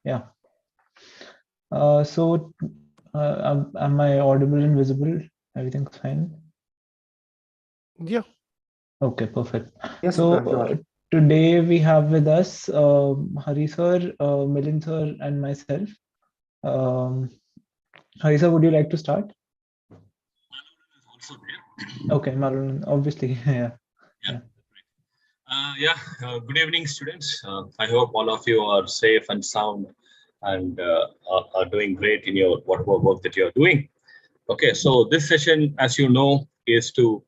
Yeah. Am I audible and visible? Everything's fine? Yeah. Okay, perfect. Yes, So you are. today we have with us Hari sir, Milind sir, and myself. Hari sir, would you like to start? Also there. Okay, Marlon, obviously, yeah. Good evening, students. I hope all of you are safe and sound and are doing great in your whatever work that you are doing. Okay, so this session, as you know, is to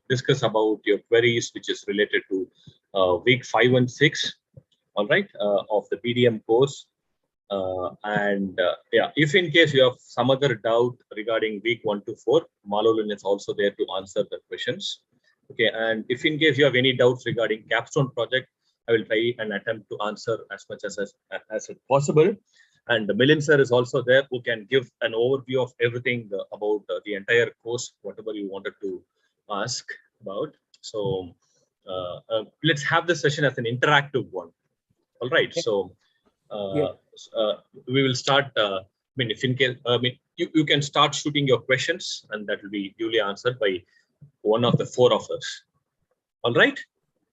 discuss about your queries, which is related to week 5 and 6, all right, of the PDM course. If in case you have some other doubt regarding week 1 to 4, Malolan is also there to answer the questions. Okay, and if in case you have any doubts regarding capstone project, I will try and attempt to answer as much as possible. And Milind sir is also there who can give an overview of everything about the entire course, whatever you wanted to ask about. So let's have this session as an interactive one. All right. So we will start. If in case, you can start shooting your questions, and that will be duly answered by one of the 4 of us. All right.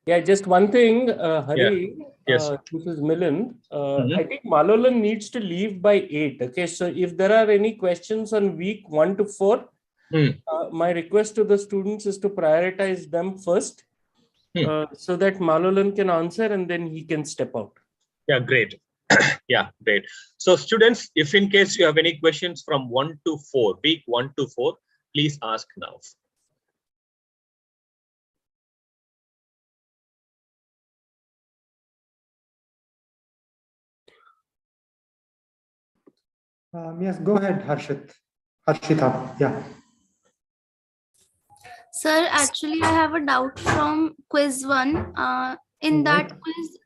Yeah, just one thing, Hari. Yes. This is Milind. I think Malolan needs to leave by 8. Okay, so if there are any questions on week 1 to 4, my request to the students is to prioritize them first, so that Malolan can answer and then he can step out. Yeah, great. Yeah, great. So students, if in case you have any questions from 1 to 4, week 1 to 4, please ask now. Yes, go ahead, Harshita. Yeah. Sir, actually, I have a doubt from quiz 1. In that quiz,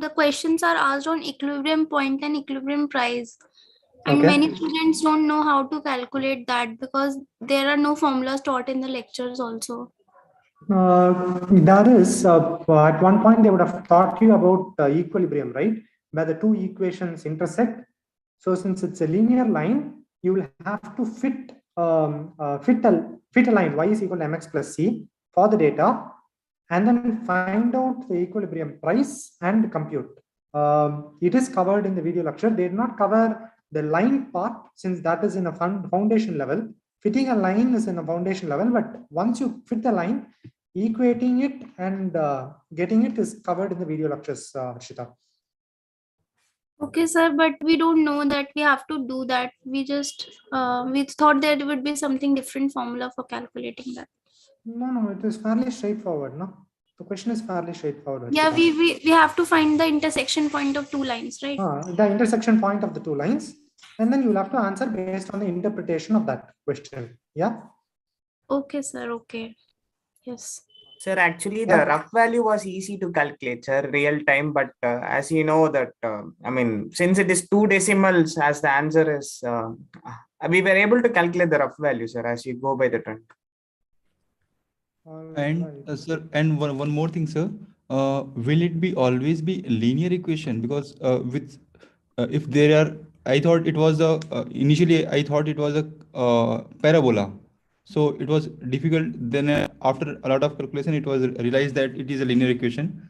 the questions are asked on equilibrium point and equilibrium price. And many students don't know how to calculate that because there are no formulas taught in the lectures also. That is, at one point they would have taught you about equilibrium, right? Where the two equations intersect. So since it's a linear line, you will have to fit a line y is equal to mx plus c for the data, and then find out the equilibrium price and compute. It is covered in the video lecture. They did not cover the line part since that is in a foundation level. Fitting a line is in a foundation level, but once you fit the line, equating it and getting it is covered in the video lectures, Harshita. Okay, sir, but we don't know that we have to do that. We just we thought there would be something different formula for calculating that. No, it is fairly straightforward. No, the question is fairly straightforward. Yeah, we have to find the intersection point of two lines, right? The intersection point of the two lines, and then you'll have to answer based on the interpretation of that question. Yeah. Okay, sir. Okay. Yes. Sir, actually, the rough value was easy to calculate, sir, real time. But as you know that, since it is 2 decimals, as the answer is, we were able to calculate the rough value, sir, as you go by the trend. And sir, and one more thing, sir. Will it be always be linear equation? Because if there are, I thought it was initially I thought it was a parabola. So it was difficult. Then after a lot of calculation, it was realized that it is a linear equation.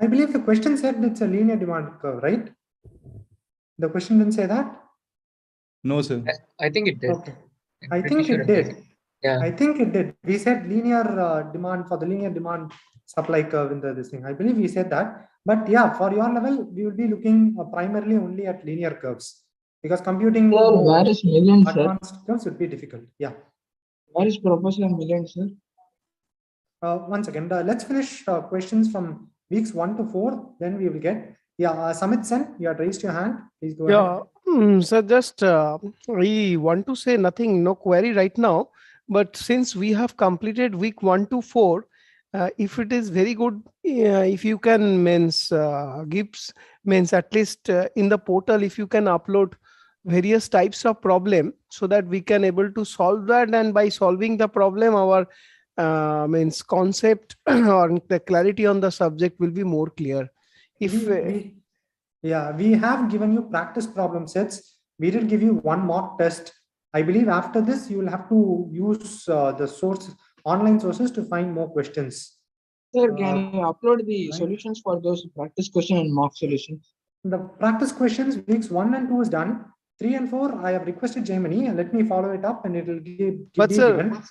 I believe the question said it's a linear demand curve, right? The question didn't say that? No, sir. I think it did. Okay. I think it did. Yeah. I think it did. We said linear demand for the linear demand supply curve in this thing. I believe we said that. But yeah, for your level, we will be looking primarily only at linear curves. Because computing where is Milind, advanced curves would be difficult. Yeah. Where is Professor Milind, sir? One second. Let's finish questions from weeks 1 to 4. Then we will get. Yeah, Samit Sen, you had raised your hand. Please go ahead. So just we want to say nothing, no query right now. But since we have completed week 1 to 4, if it is very good, if you can means at least in the portal, if you can upload various types of problem so that we can able to solve that, and by solving the problem our concept or the clarity on the subject will be more clear. If Yeah, we have given you practice problem sets. We did give you one mock test. I believe after this, you will have to use the online sources to find more questions. Sir, can you upload the right. solutions for those practice question and mock solutions? The practice questions weeks 1 and 2 is done. 3 and 4, I have requested Gemini and let me follow it up and it will be given.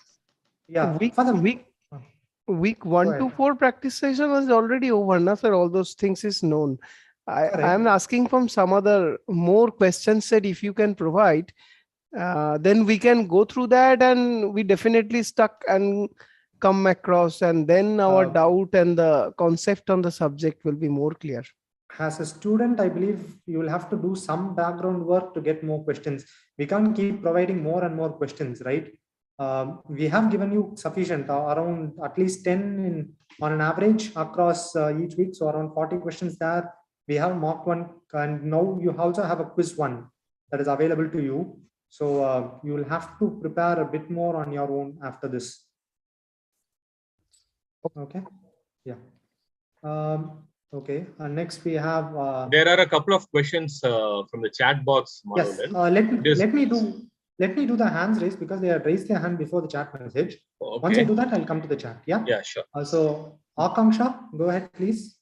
Yeah, week for the week 1 to 4 practice session was already over, na sir? All those things is known. I am asking from some other more questions that if you can provide, then we can go through that and we definitely stuck and come across, and then our doubt and the concept on the subject will be more clear. As a student, I believe you will have to do some background work to get more questions. We can't keep providing more and more questions, right? We have given you sufficient, around at least 10 on an average across each week. So around 40 questions there. We have mock one, and now you also have a quiz one that is available to you. So you will have to prepare a bit more on your own after this. Okay. Yeah. Okay. Next we have. There are a couple of questions from the chat box. Yes. Let me do the hands raise because they had raised their hand before the chat message. Okay. Once I do that, I'll come to the chat. Yeah. Yeah, sure. So Akanksha, go ahead, please.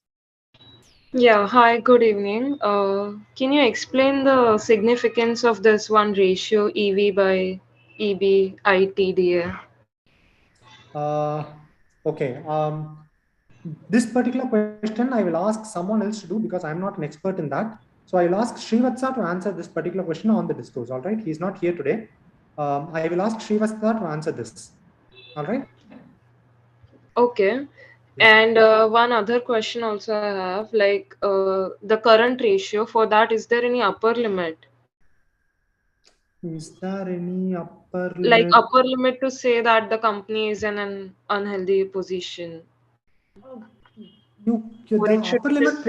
Yeah. Hi. Good evening. Can you explain the significance of this one ratio EV by EBITDA? Okay. This particular question I will ask someone else to do because I'm not an expert in that. So I will ask Srivatsa to answer this particular question on the discourse. All right. He's not here today. I will ask Srivatsa to answer this. All right. Okay. And one other question also I have, like the current ratio for that, is there any upper limit? Is there any upper limit? Like upper limit to say that the company is in an unhealthy position? The upper limit.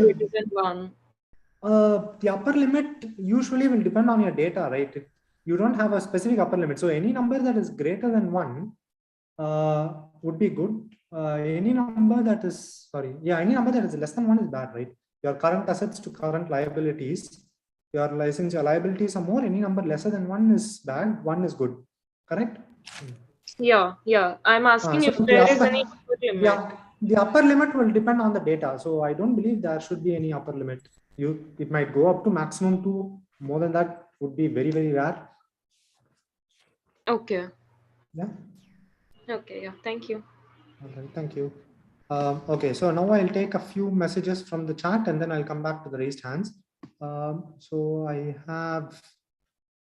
The upper limit usually will depend on your data, right? You don't have a specific upper limit. So any number that is greater than 1 would be good. Any number that is, any number that is less than 1 is bad, right? Your current assets to current liabilities, since your liabilities are more, any number lesser than 1 is bad, 1 is good, correct? Yeah. I'm asking if there is any upper limit. Yeah, the upper limit will depend on the data. So I don't believe there should be any upper limit. It might go up to maximum 2. More than that would be very, very rare. Okay. Yeah. Okay. Yeah. Thank you. Okay. Thank you. Okay. So now I'll take a few messages from the chat and then I'll come back to the raised hands. So I have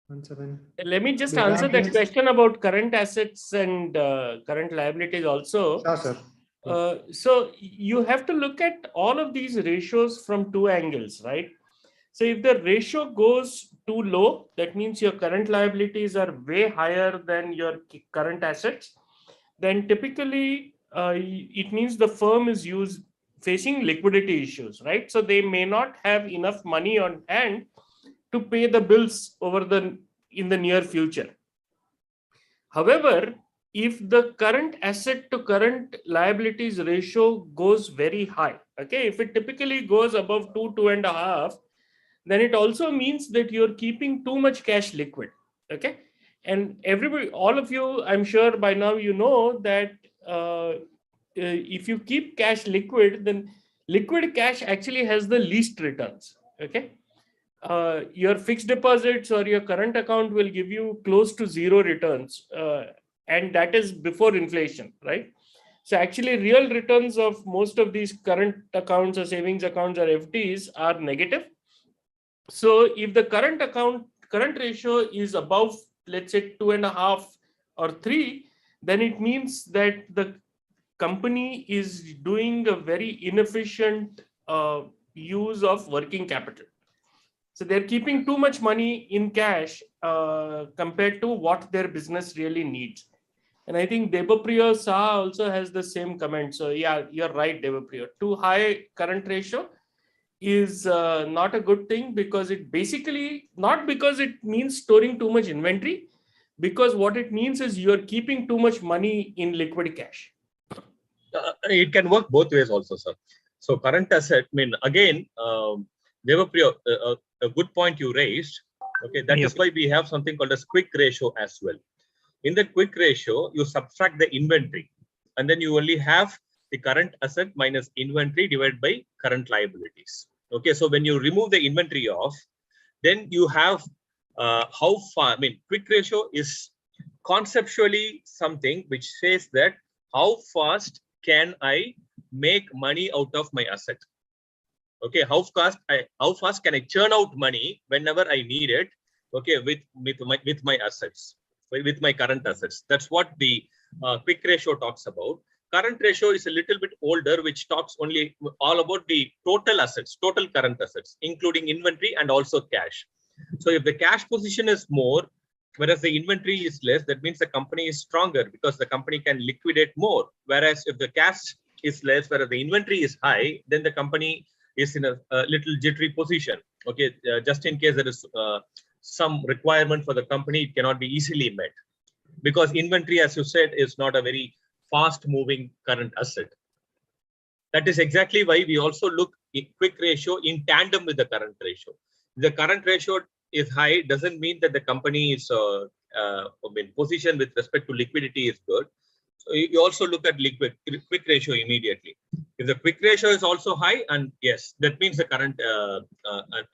17. Let me just answer that question about current assets and current liabilities also. Sure, sir. So you have to look at all of these ratios from 2 angles, right? So if the ratio goes too low, that means your current liabilities are way higher than your current assets. Then typically it means the firm is facing liquidity issues, right? So they may not have enough money on hand to pay the bills in the near future. However, if the current asset to current liabilities ratio goes very high, okay, if it typically goes above 2.5, then it also means that you're keeping too much cash liquid, okay? And everybody, all of you, I'm sure by now you know that if you keep cash liquid, then liquid cash actually has the least returns, okay? Your fixed deposits or your current account will give you close to 0 returns, and that is before inflation, right? So actually real returns of most of these current accounts or savings accounts or FDs are negative. So if the current ratio is above, let's say 2.5 or 3, then it means that the company is doing a very inefficient use of working capital. So they're keeping too much money in cash compared to what their business really needs. And I think Debapriya Saha also has the same comment. So yeah, you're right, Debapriya. Too high current ratio is not a good thing, because it basically, not because it means storing too much inventory, because what it means is you're keeping too much money in liquid cash. It can work both ways also, sir. So current asset, again, Devapriya, a good point you raised. Okay, that is why we have something called as quick ratio as well. In the quick ratio, you subtract the inventory, and then you only have the current asset minus inventory divided by current liabilities. Okay, so when you remove the inventory off, then you have how far. I mean, quick ratio is conceptually something which says that how fast can I make money out of my asset. Okay, how fast can I churn out money whenever I need it? Okay, with my assets, with my current assets. That's what the quick ratio talks about. Current ratio is a little bit older, which talks only all about the total assets, total current assets, including inventory and also cash. So if the cash position is more, whereas the inventory is less, that means the company is stronger because the company can liquidate more. Whereas if the cash is less, whereas the inventory is high, then the company is in a little jittery position. Okay, just in case there is some requirement for the company, it cannot be easily met because inventory, as you said, is not a very fast moving current asset. That is exactly why we also look at quick ratio in tandem with the current ratio. The current ratio is high doesn't mean that the company is in position with respect to liquidity is good. So you also look at quick ratio immediately. If the quick ratio is also high, and yes, that means the current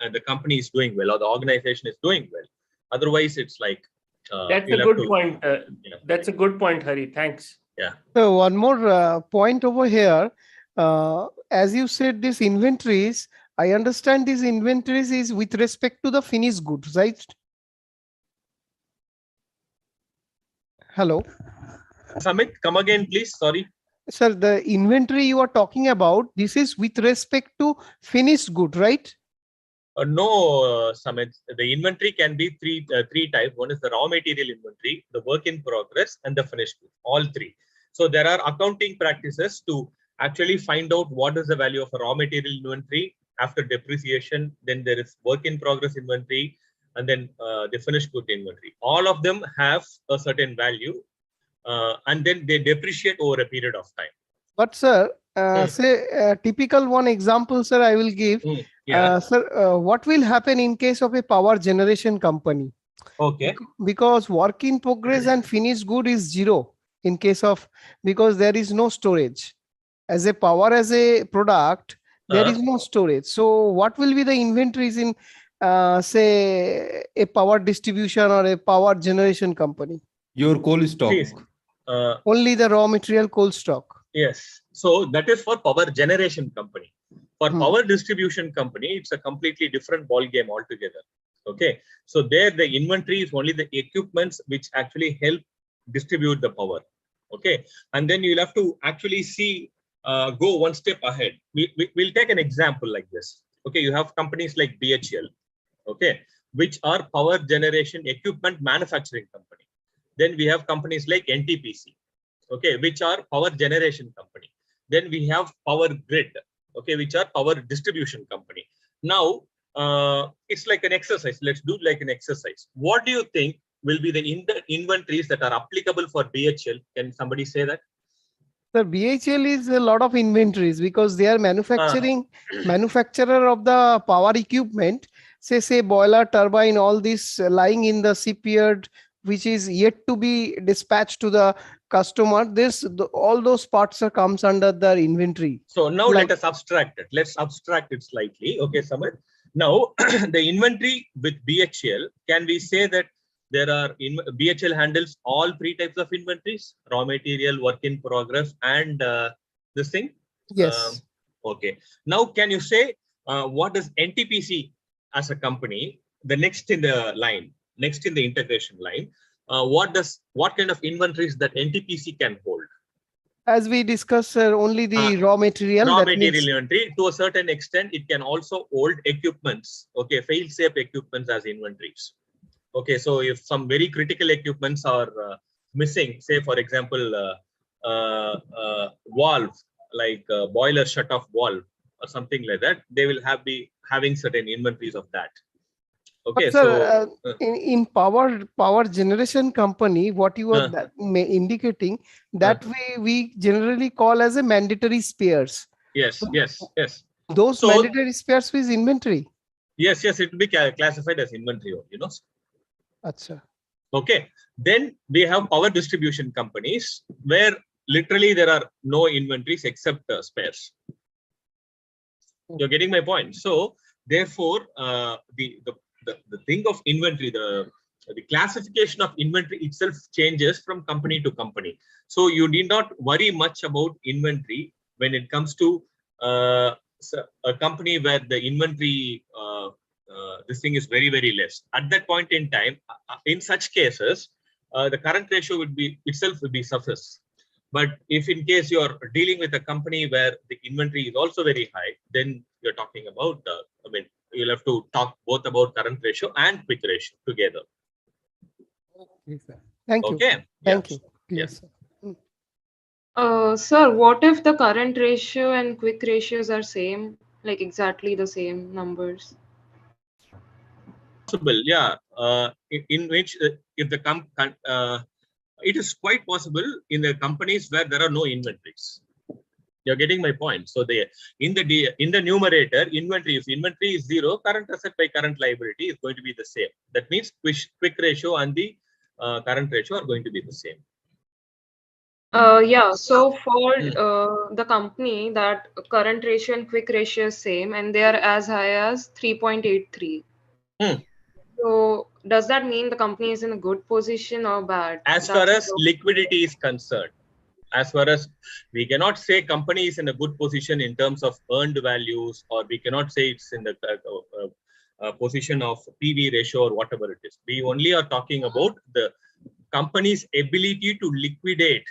and the company is doing well or the organization is doing well. Otherwise, it's like that's a good point. Yeah. That's a good point, Hari. Thanks. Yeah. So one more point over here. As you said, these inventories, I understand these inventories is with respect to the finished goods, right? Hello. Samit, come again, please. Sorry. Sir, the inventory you are talking about, this is with respect to finished good, right? No, Samit. The inventory can be three types. One is the raw material inventory, the work in progress, and the finished good. All three. So there are accounting practices to actually find out what is the value of a raw material inventory after depreciation. Then there is work in progress inventory, and then the finished good inventory. All of them have a certain value. And then they depreciate over a period of time. But sir, say a typical one example, sir, I will give. Sir, what will happen in case of a power generation company? Okay. Because work in progress and finished good is zero in case of, because there is no storage. As a power as a product, there is no storage. So what will be the inventories in say a power distribution or a power generation company? Your coal stock. Only the raw material coal stock. Yes. So that is for power generation company. For power distribution company, it's a completely different ball game altogether. Okay. So there the inventory is only the equipments which actually help distribute the power. Okay. And then you'll have to actually see, go one step ahead. We'll take an example like this. Okay. You have companies like BHL, okay, which are power generation equipment manufacturing company. Then we have companies like NTPC, okay, which are power generation company. Then we have Power Grid, okay, which are power distribution company. Now, it's like an exercise. Let's do like an exercise. What do you think will be the inventories that are applicable for BHL? Can somebody say that? Sir, BHL is a lot of inventories because they are manufacturing, manufacturer of the power equipment, say boiler, turbine, all this lying in the shipyard, which is yet to be dispatched to the customer. All those parts comes under the inventory. So now let us abstract it. Let's abstract it slightly. Okay, Samit. Now the inventory with BHL, can we say that there are BHL handles all three types of inventories: raw material, work in progress, and this thing? Yes. Okay. Now can you say what is NTPC as a company? The next in the line. Next in the integration line, what kind of inventories that NTPC can hold? As we discussed, only the raw material. Raw material inventory. To a certain extent, it can also hold equipments. Okay, fail-safe equipments as inventories. Okay, so if some very critical equipments are missing, say for example, valve like boiler shut-off valve or something like that, they will be having certain inventories of that. Okay, but sir, so in power generation company, what you are indicating, that we generally call as a mandatory spares. Yes, yes, yes. Those mandatory spares with inventory. Yes, it will be classified as inventory, Achha. Okay. Then we have power distribution companies where literally there are no inventories except spares. You're getting my point. So therefore, the thing of inventory, the classification of inventory itself changes from company to company. So you need not worry much about inventory when it comes to a company where the inventory this thing is very, very less. At that point in time, in such cases, the current ratio would be itself will be suffice. But if in case you're dealing with a company where the inventory is also very high, then you're talking about, you'll have to talk both about current ratio and quick ratio together. Okay, sir. Thank you. Okay. Thank you. Yes. Sir, what if the current ratio and quick ratios are same, like exactly the same numbers? Possible, yeah. In which if the it is quite possible in the companies where there are no inventories. You're getting my point. So in the numerator, inventory is 0, current asset by current liability is going to be the same. That means quick ratio and the current ratio are going to be the same. Yeah, so for the company that current ratio and quick ratio is same and they are as high as 3.83. So does that mean the company is in a good position or bad? As far as liquidity is concerned, as far as we cannot say company is in a good position in terms of earned values, or we cannot say it's in the position of PV ratio or whatever it is. We only are talking about the company's ability to liquidate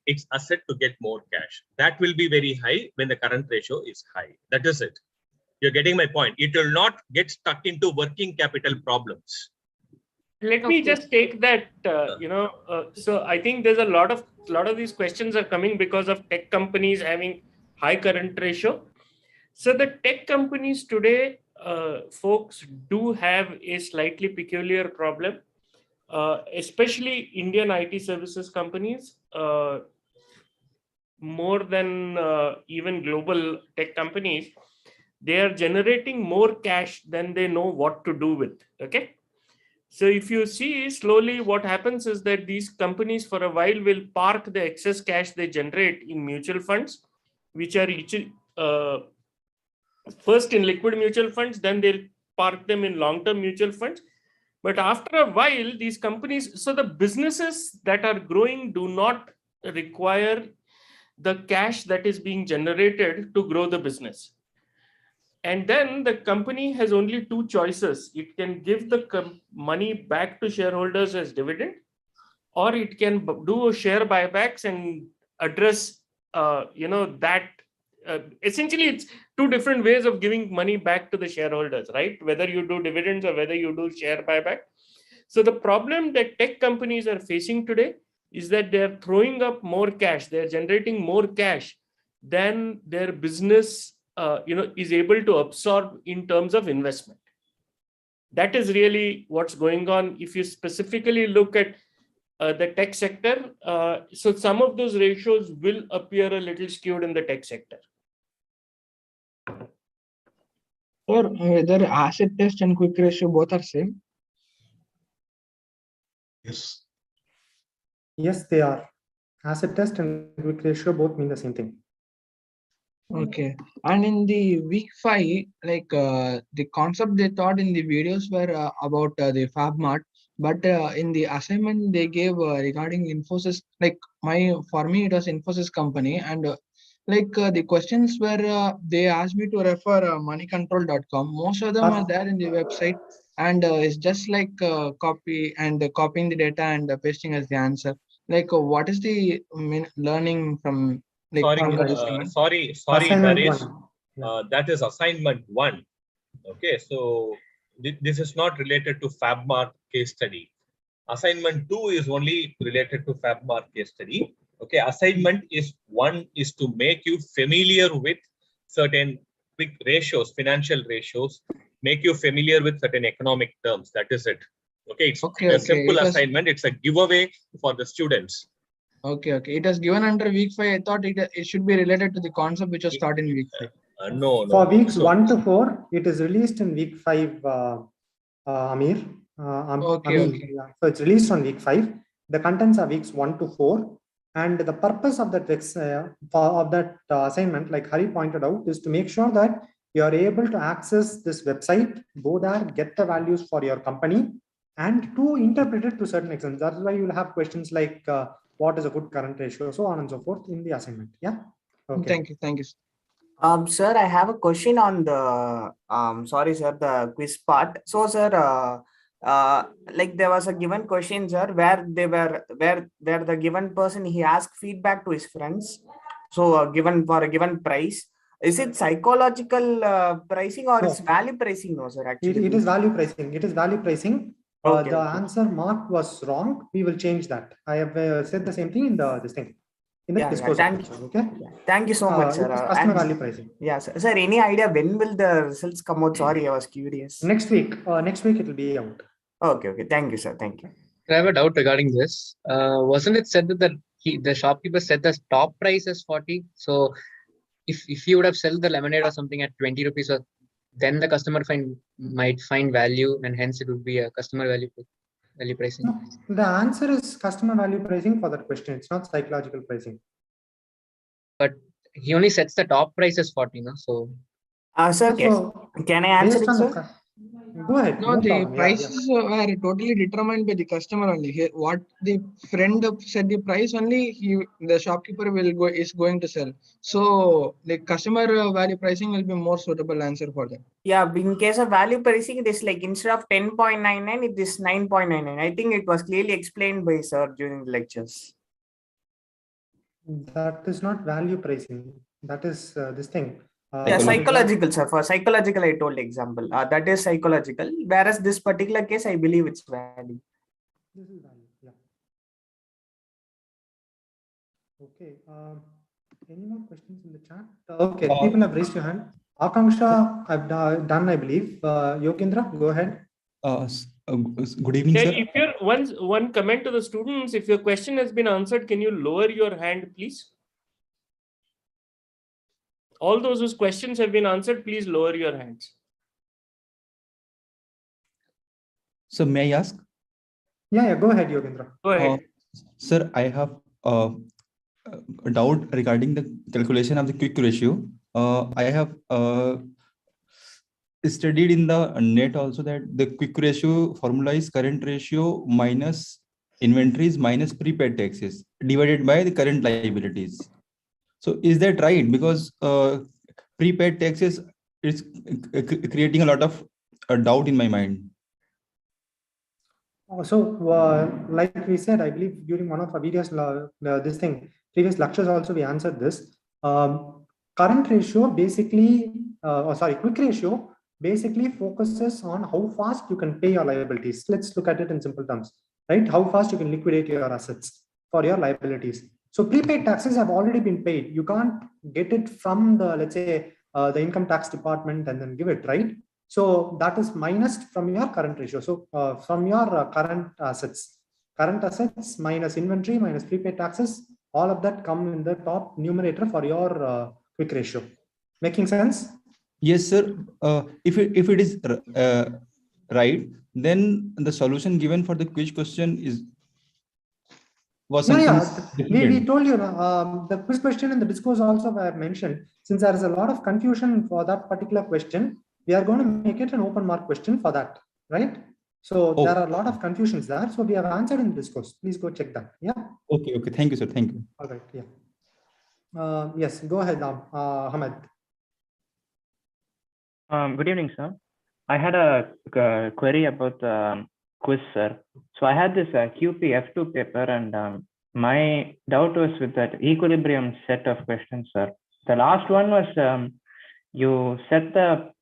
its asset to get more cash. That will be very high when the current ratio is high. That is it. You're getting my point. It will not get stuck into working capital problems. Let me just take that, so I think there's a lot of these questions are coming because of tech companies having high current ratio. So the tech companies today, folks, do have a slightly peculiar problem, especially Indian IT services companies, more than even global tech companies. They are generating more cash than they know what to do with. Okay. So if you see slowly, what happens is that these companies for a while will park the excess cash they generate in mutual funds, which are each first in liquid mutual funds, then they'll park them in long-term mutual funds. But after a while, these companies, so the businesses that are growing do not require the cash that is being generated to grow the business. And then the company has only two choices. It can give the money back to shareholders as dividend, or it can do share buybacks and address, that. Essentially, it's two different ways of giving money back to the shareholders, right? Whether you do dividends or whether you do share buyback. So the problem that tech companies are facing today is that they're throwing up more cash. They're generating more cash than their business is able to absorb in terms of investment. That is really what's going on. If you specifically look at the tech sector, so some of those ratios will appear a little skewed in the tech sector. Sir, whether asset test and quick ratio both are same? Yes. Yes, they are. Asset test and quick ratio both mean the same thing. Okay. And in the week 5, like the concept they taught in the videos were about the FabMart, but in the assignment they gave regarding Infosys, like for me it was Infosys company, and the questions were they asked me to refer moneycontrol.com. Most of them are there in the website, and it's just like copying the data and pasting as the answer. Like what is the learning from? Sorry, Darius. That is assignment 1. Okay, so this is not related to FabMart case study. Assignment 2 is only related to FabMart case study. Okay, assignment 1 is to make you familiar with certain quick ratios, financial ratios, make you familiar with certain economic terms. That is it. Okay, it's a simple assignment. It's a giveaway for the students. Okay. It was given under week 5. I thought it should be related to the concept which was taught in week 5. No. For weeks 1 to 4, it is released in week 5, Amir. Okay. Yeah. So it's released on week 5. The contents are weeks 1 to 4. And the purpose of that assignment, like Hari pointed out, is to make sure that you are able to access this website, go there, get the values for your company, and to interpret it to certain extent. That's why you will have questions like what is a good current ratio, so on and so forth in the assignment. Yeah. Okay. Thank you. Sir, I have a question on the sorry, sir, the quiz part. So, sir, like there was a given question, sir, where the given person, he asked feedback to his friends. So, given for a given price, is it psychological pricing or it's value pricing? No, sir. Actually, it is value pricing. It is value pricing. The answer mark was wrong. We will change that. I have said the same thing in this thing. Thank you so much, sir. Customer value pricing. Yeah, sir. Any idea when will the results come out? Sorry, I was curious. Next week. Next week it will be out. Okay. Thank you, sir. Thank you. I have a doubt regarding this. Wasn't it said that the shopkeeper said the top price is 40? So if you would have sold the lemonade or something at 20 rupees, then the customer might find value, and hence it would be a customer value pricing. No, the answer is customer value pricing for that question. It's not psychological pricing. But he only sets the top price as 40, no? So, sir, can I answer it, sir? Go ahead. No, the prices were totally determined by the customer only. What the friend said the price only, the shopkeeper is going to sell. So the customer value pricing will be more suitable answer for that. Yeah, in case of value pricing, it is like instead of 10.99, it is 9.99. I think it was clearly explained by sir during the lectures. That is not value pricing. That is this thing. Psychological, sir. For psychological, I told example. That is psychological. Whereas this particular case, I believe it's value. This is value. Yeah. Okay. Any more questions in the chat? Okay. People have raised your hand. Akanksha, I've done, I believe. Yogendra, go ahead. Good evening, sir. If you're one comment to the students, if your question has been answered, can you lower your hand, please? All those whose questions have been answered, please lower your hands. So may I ask? Yeah, go ahead, Yogendra. Go ahead. Sir, I have a doubt regarding the calculation of the quick ratio. I have studied in the net also that the quick ratio formula is current ratio minus inventories minus prepaid taxes divided by the current liabilities. So is that right? Because prepaid taxes is creating a lot of doubt in my mind. So like we said, I believe during one of our videos, previous lectures also we answered this. Current ratio basically, quick ratio basically focuses on how fast you can pay your liabilities. Let's look at it in simple terms, right? How fast you can liquidate your assets for your liabilities. So prepaid taxes have already been paid. You can't get it from the, let's say, the income tax department and then give it, right? So that is minus from your current ratio. So from your current assets minus inventory minus prepaid taxes, all of that come in the top numerator for your quick ratio. Making sense? Yes, sir. If it is right, then the solution given for the quiz question was something we told you the quiz question and the discourse also I have mentioned. Since there is a lot of confusion for that particular question, we are going to make it an open mark question for that, right? So there are a lot of confusions there. So we have answered in the discourse. Please go check that. Yeah. Okay. Thank you, sir. Thank you. All right. Yeah. Yes. Go ahead, Ahmed. Good evening, sir. I had a query about the quiz, sir. So I had this QP F2 paper, and my doubt was with that equilibrium set of questions, sir. The last one was you set the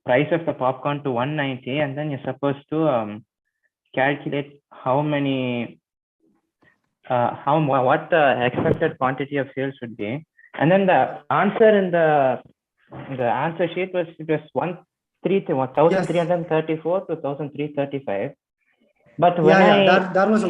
price of the popcorn to 190, and then you're supposed to calculate how many, what the expected quantity of sales would be, and then the answer in the answer sheet was 1,334 to 1,335. But when there was a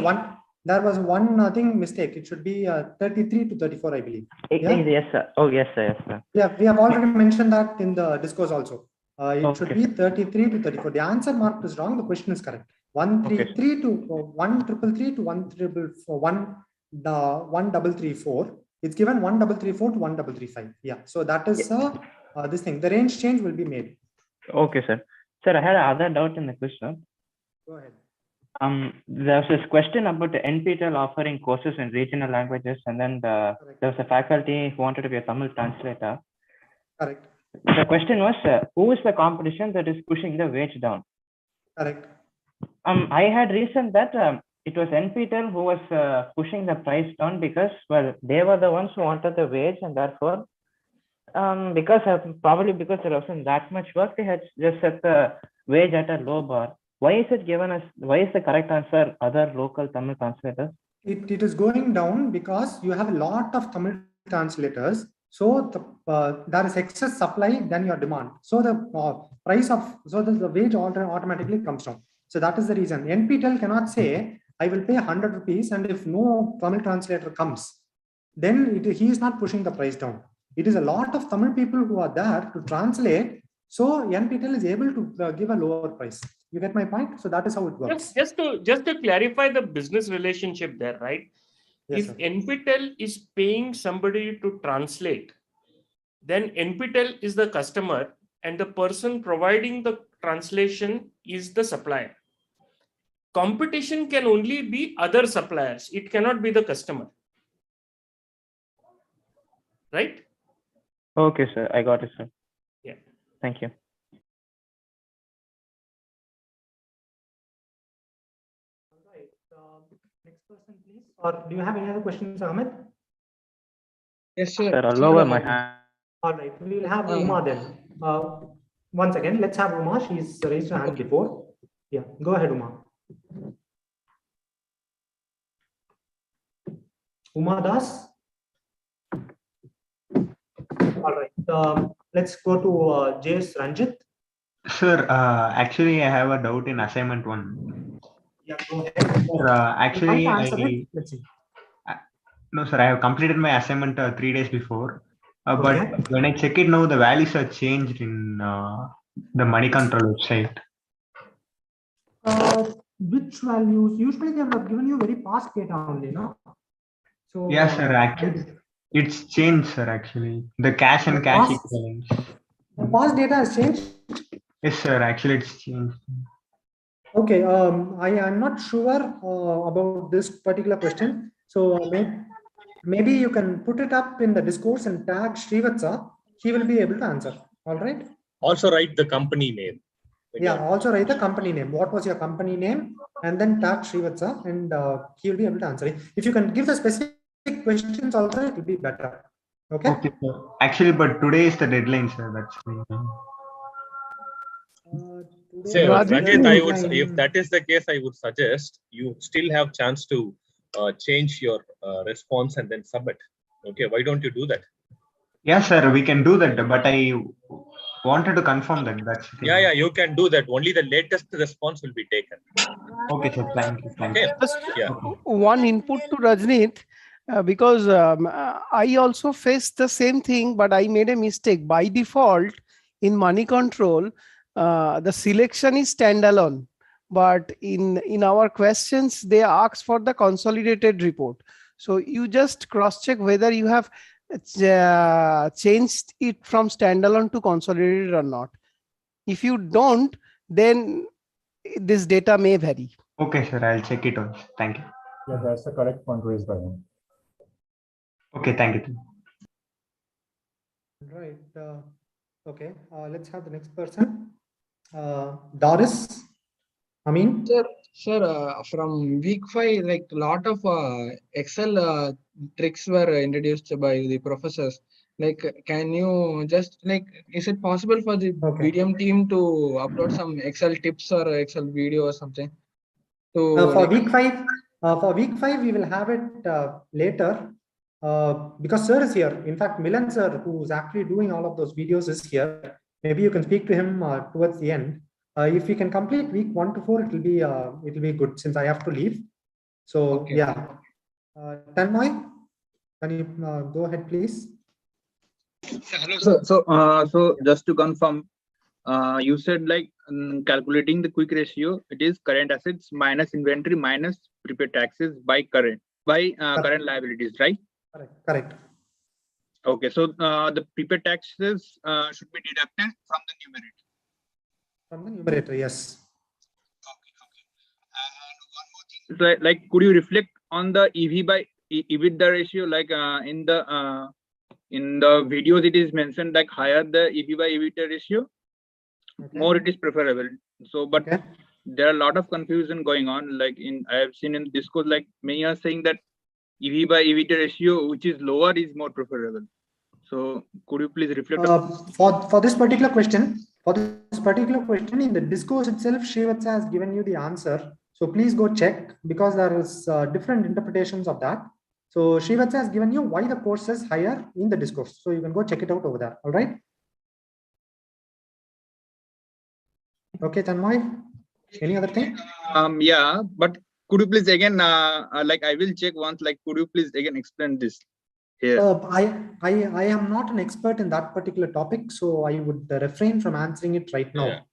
there was one thing mistake. It should be 33 to 34, I believe. Yeah? Yes, sir. Oh, yes, sir. Yes, sir. Yeah, we have already mentioned that in the discourse also. It should Okay. be 33 to 34. The answer marked is wrong. The question is correct. 133 to 1333 to 1334. It's given 1334 to 1335. Yeah. So that is this thing. The range change will be made. Okay, sir. Sir, I had another doubt in the question. Go ahead. There was this question about the NPTEL offering courses in regional languages, and then there was a faculty who wanted to be a Tamil translator. Correct. The question was, who is the competition that is pushing the wage down? Correct. I had reasoned that it was NPTEL who was pushing the price down because, well, they were the ones who wanted the wage, and therefore, probably because there wasn't that much work, they had just set the wage at a low bar. Why is it given as? Why is the correct answer other local Tamil translators? It is going down because you have a lot of Tamil translators. So there is excess supply than your demand. So the the wage automatically comes down. So that is the reason. NPTEL cannot say I will pay 100 rupees, and if no Tamil translator comes, then he is not pushing the price down. It is a lot of Tamil people who are there to translate. So NPTEL is able to give a lower price. You get my point? So that is how it works. Just to clarify the business relationship there, right? Yes, if sir. NPTEL is paying somebody to translate, then NPTEL is the customer and the person providing the translation is the supplier. Competition can only be other suppliers. It cannot be the customer. Right? Okay, sir. I got it, sir. Yeah. Thank you. Next person, please. Or do you have any other questions, Ahmed? Yes, sir. Sir, I'll lower my hand. All right, we will have Uma then. Once again, let's have Uma. She's raised her hand before. Yeah, go ahead, Uma. Uma Das. All right, let's go to J.S. Ranjit. Sir, actually, I have a doubt in assignment 1. Yeah, go ahead. Sir, actually, let's see. No, sir, I have completed my assignment 3 days before. But when I check it now, the values are changed in the money control website. Which values? Usually they have given you very past data only, no? So yes, sir. Actually, it's changed, sir. Actually, the cash and cash equivalents. The past data has changed. Yes, sir. Actually, it's changed. Okay. I am not sure about this particular question. So maybe you can put it up in the discourse and tag Srivatsa. He will be able to answer. All right. Also write the company name. Yeah, also write the company name. What was your company name? And then tag Srivatsa, and he will be able to answer it. If you can give the specific questions also, it will be better. Okay. Okay, sir. Actually, but today is the deadline, sir. That's Ranjit, if that is the case, I would suggest you still have chance to change your response and then submit. Okay, why don't you do that? Yes, sir, we can do that, but I wanted to confirm that. That's yeah, you can do that. Only the latest response will be taken. Okay, sir. Thank you. Thank you. Just one input to Rajneet, because I also faced the same thing, but I made a mistake. By default, in money control, the selection is standalone, but in our questions, they ask for the consolidated report. So you just cross-check whether you have changed it from standalone to consolidated or not. If you don't, then this data may vary. Okay, sir. I'll check it out. Thank you. Yeah, that's the correct point raised by him. Okay, thank you. Right. Okay. Let's have the next person. Doris. Sir, from week 5, like a lot of Excel tricks were introduced by the professors. Like, can you just is it possible for the BDM team to upload some Excel tips or Excel video or something? For week 5, we will have it later because sir is here. In fact, Milind sir, who is actually doing all of those videos, is here. Maybe you can speak to him towards the end. If we can complete week 1 to 4, it will be good since I have to leave. So yeah, Tanmoy, can you go ahead, please? Hello, sir. So just to confirm, you said like calculating the quick ratio, it is current assets minus inventory minus prepaid taxes by current current liabilities, right? Correct. Okay, so the prepaid taxes should be deducted from the numerator. From the numerator, yes. So, like, could you reflect on the EV by EBITDA ratio? Like in the videos, it is mentioned like higher the EV by EBITDA ratio, more it is preferable. So, but there are a lot of confusion going on. Like I have seen in Discord, like many are saying that EV by EBITDA ratio, which is lower, is more preferable. So, could you please reflect for this particular question? For this particular question, in the discourse itself, Srivatsa has given you the answer. So please go check, because there is different interpretations of that. So Srivatsa has given you why the course is higher in the discourse. So you can go check it out over there. All right. Okay, Tanmoy. Any other thing? Yeah, but could you please again, like I will check once. Like, could you please again explain this here? I am not an expert in that particular topic, so I would refrain from answering it right now,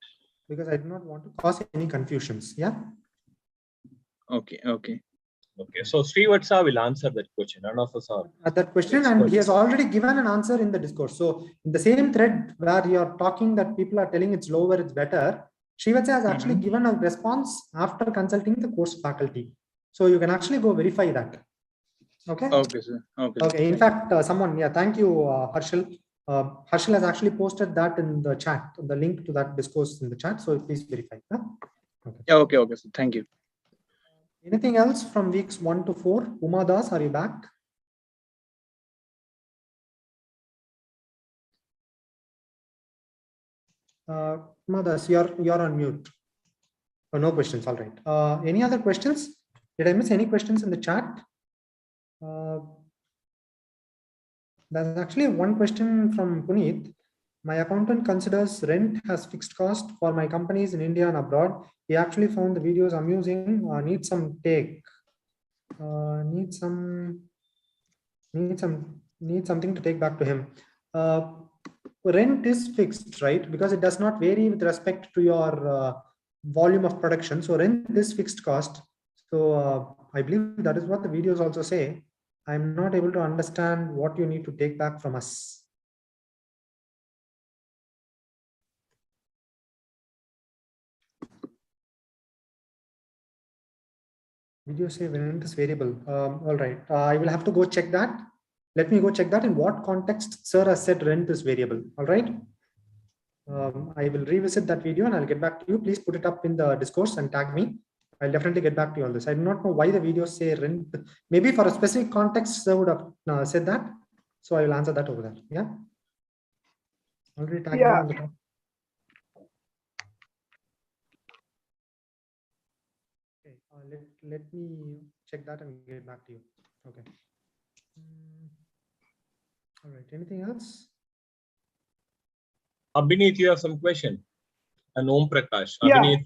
because I do not want to cause any confusions. Yeah. Okay. So Srivatsa will answer that question. None of us are at that question, and he has already given an answer in the discourse. So in the same thread where you are talking that people are telling it's lower, it's better, Srivatsa has actually given a response after consulting the course faculty. So you can actually go verify that. Okay. Okay, sir. Okay. In fact, someone, thank you, Harshal. Harshal has actually posted that in the chat, the link to that discourse in the chat. So please verify. Okay, sir. Thank you. Anything else from weeks 1 to 4? Uma Das, are you back? Uma Das, you're on mute. Oh, no questions. All right. Any other questions? Did I miss any questions in the chat? There's actually one question from Puneet. My accountant considers rent as fixed cost for my companies in India and abroad. He actually found the videos amusing. Need some take. Need something to take back to him. Rent is fixed, right? Because it does not vary with respect to your volume of production. So rent is fixed cost. So I believe that is what the videos also say. I'm not able to understand what you need to take back from us. Video say rent is variable. All right. I will have to go check that. Let me go check that. In what context sir has said rent is variable. All right. I will revisit that video and I'll get back to you. Please put it up in the discourse and tag me. I'll definitely get back to you on this. I do not know why the videos say rent. Maybe for a specific context, sir would have said that. So I will answer that over there. Yeah. Already tagged me on the top. Okay. Let me check that and get back to you. Okay. All right. Anything else? Abhineet, you have some question. And Om Prakash. Yeah. Abhineet.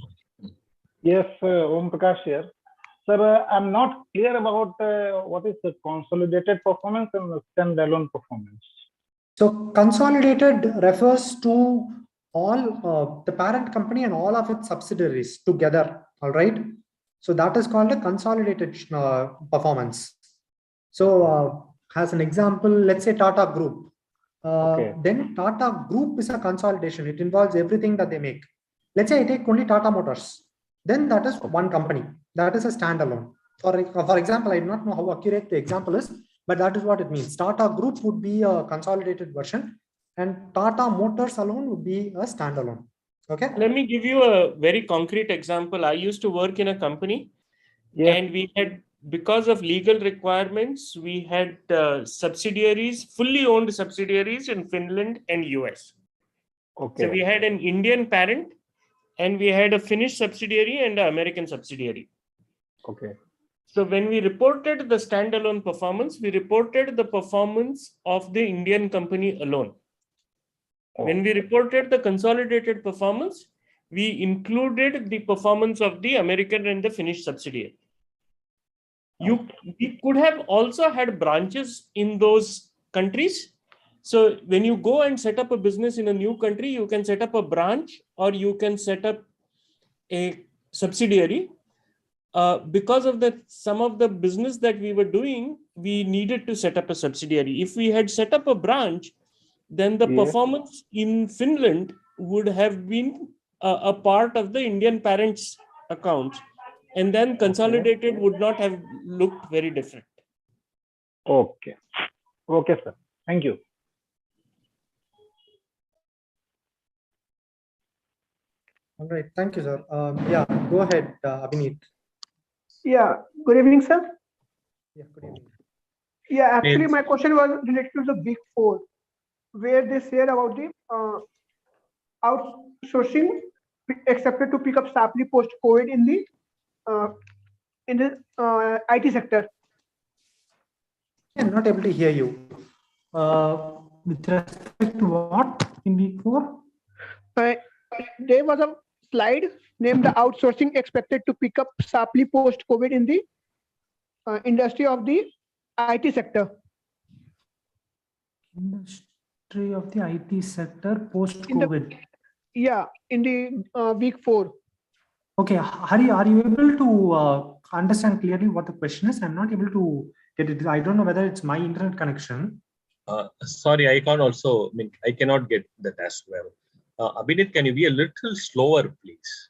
Yes, Om Prakash here. Sir, I'm not clear about what is the consolidated performance and the standalone performance. So consolidated refers to all the parent company and all of its subsidiaries together. All right. So that is called a consolidated performance. So as an example, let's say Tata Group. Then Tata Group is a consolidation. It involves everything that they make. Let's say I take only Tata Motors. Then that is one company. That is a standalone. For example, I do not know how accurate the example is, but that is what it means. Tata Group would be a consolidated version, and Tata Motors alone would be a standalone. Okay. Let me give you a very concrete example. I used to work in a company, and we had, because of legal requirements, we had subsidiaries, fully owned subsidiaries in Finland and US. Okay. So we had an Indian parent, and we had a Finnish subsidiary and an American subsidiary. Okay. So when we reported the standalone performance, we reported the performance of the Indian company alone. When we reported the consolidated performance, we included the performance of the American and the Finnish subsidiary. We could have also had branches in those countries. So when you go and set up a business in a new country, you can set up a branch or you can set up a subsidiary. Because of some of the business that we were doing, we needed to set up a subsidiary. If we had set up a branch, then the performance in Finland would have been a part of the Indian parents' accounts. And then Consolidated would not have looked very different. Okay. Okay, sir. Thank you. All right. Thank you, sir. Yeah, go ahead, Abhinit. Yeah. Good evening, sir. Yeah, good evening. Yeah, actually, my question was related to the Big Four, where they said about the outsourcing expected to pick up sharply post-COVID in the IT sector. I'm not able to hear you. With respect to what in Week 4? There was a slide named the outsourcing expected to pick up sharply post-COVID in the industry of the IT sector. Industry of the IT sector post-COVID. Yeah, in the Week 4. Okay, Hari, are you able to understand clearly what the question is? I'm not able to get it. I don't know whether it's my internet connection. Sorry, I cannot get that as well. Abhinit, can you be a little slower, please?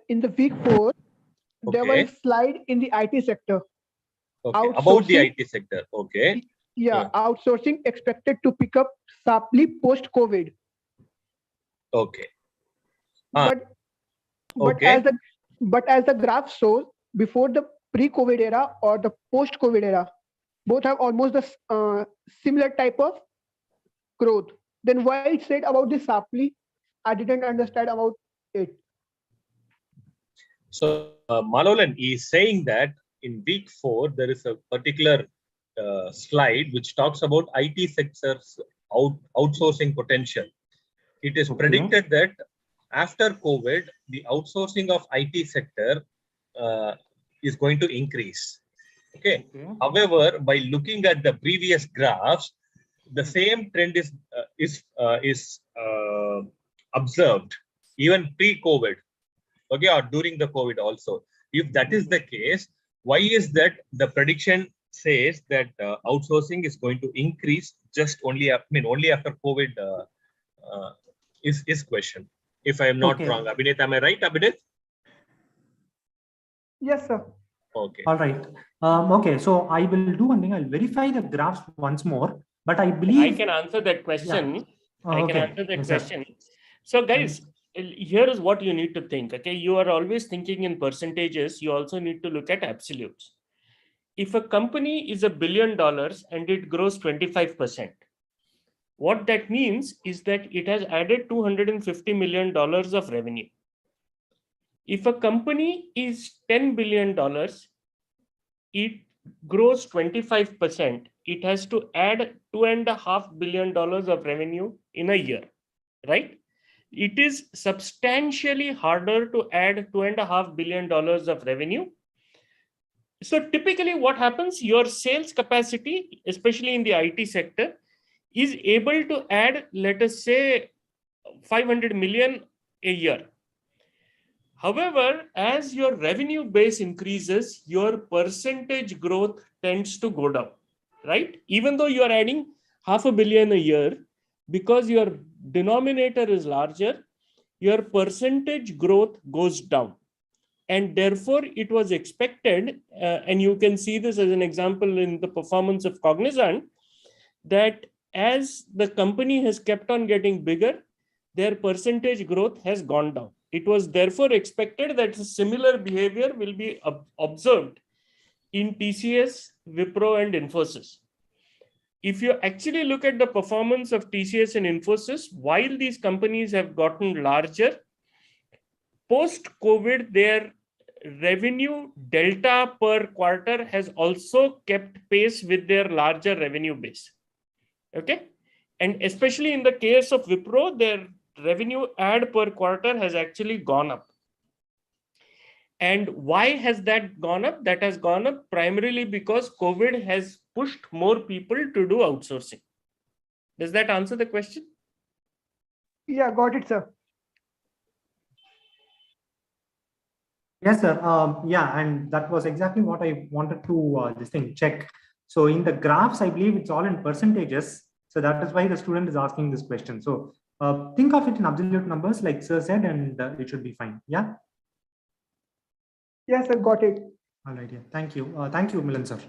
In the Week 4, there was a slide in the IT sector. Okay, about the IT sector. Okay. Yeah, outsourcing expected to pick up sharply post-COVID. Okay. But as the graph shows, before the pre-COVID era or the post-COVID era, both have almost the similar type of growth. Then why it said about this sharply, I didn't understand about it. So Malolan is saying that in Week 4, there is a particular slide which talks about IT sector's outsourcing potential. It is predicted that after COVID, the outsourcing of IT sector is going to increase. Okay. However, by looking at the previous graphs, the same trend is observed even pre-COVID. Okay, or during the COVID also. If that is the case, why is that the prediction says that outsourcing is going to increase just only after COVID is question. If I am not wrong, Abhinit, am I right, Abhinit? Yes, sir. Okay. All right. Okay, so I will do one thing. I'll verify the graphs once more, but I believe I can answer that question. Yeah. I can answer that question. So, guys, here is what you need to think. Okay, you are always thinking in percentages. You also need to look at absolutes. If a company is $1 billion and it grows 25%, what that means is that it has added $250 million of revenue. If a company is $10 billion, it grows 25%, it has to add $2.5 billion of revenue in a year, right? It is substantially harder to add $2.5 billion of revenue. So typically what happens, your sales capacity, especially in the IT sector, is able to add, let us say, 500 million a year. However, as your revenue base increases, your percentage growth tends to go down, right? Even though you are adding $500 million a year, because your denominator is larger, your percentage growth goes down. And therefore, it was expected, and you can see this as an example in the performance of Cognizant, that as the company has kept on getting bigger, their percentage growth has gone down. It was therefore expected that similar behavior will be observed in TCS, Wipro, and Infosys. If you actually look at the performance of TCS and Infosys, while these companies have gotten larger, post-COVID, their revenue delta per quarter has also kept pace with their larger revenue base. Okay. And especially in the case of Wipro, their revenue add per quarter has actually gone up. And why has that gone up? That has gone up primarily because COVID has pushed more people to do outsourcing. Does that answer the question? Yeah, got it, sir. Yes, sir. Yeah, and that was exactly what I wanted to check. So in the graphs, I believe it's all in percentages. So that is why the student is asking this question. So think of it in absolute numbers, like sir said, and it should be fine. Yeah. Yes, sir. Got it. All right. Yeah. Thank you. Thank you, Milind, sir.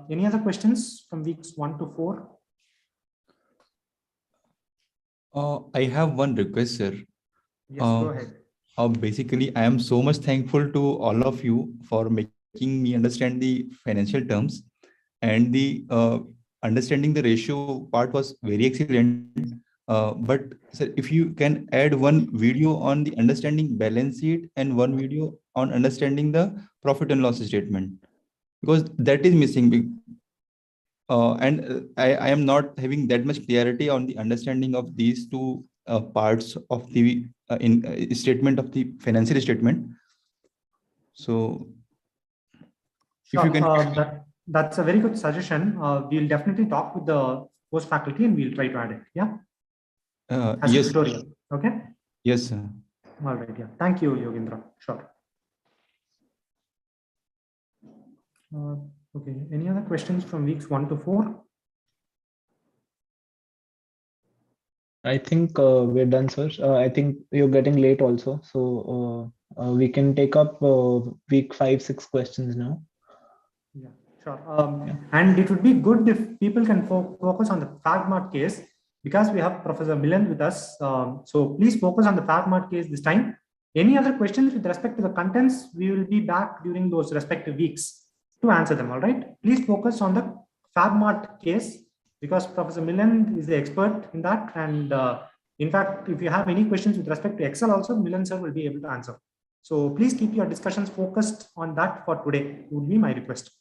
Any other questions from weeks 1 to 4? I have one request, sir. Yes, go ahead. Basically, I am so much thankful to all of you for making me understand the financial terms, and the understanding the ratio part was very excellent. But sir, if you can add one video on the understanding balance sheet and one video on understanding the profit and loss statement, because that is missing. And I am not having that much clarity on the understanding of these two parts of the statement of the financial statement. So Sure. if you can. That's a very good suggestion. We'll definitely talk with the host faculty and we'll try to add it. Yeah. As Yes. a tutorial. Okay. Yes, sir. All right. Yeah. Thank you, Yogendra. Sure. Okay. Any other questions from weeks 1 to 4? I think we're done, sir. I think you're getting late also. So we can take up week 5, 6 questions now. Yeah, sure. And it would be good if people can focus on the FAGMAT case, because we have Professor Milind with us. So please focus on the FAGMAT case this time. Any other questions with respect to the contents, we will be back during those respective weeks to answer them. All right. Please focus on the FAGMAT case, because Professor Milind is the expert in that. And in fact, if you have any questions with respect to Excel also, Milind sir will be able to answer. So please keep your discussions focused on that for today, would be my request.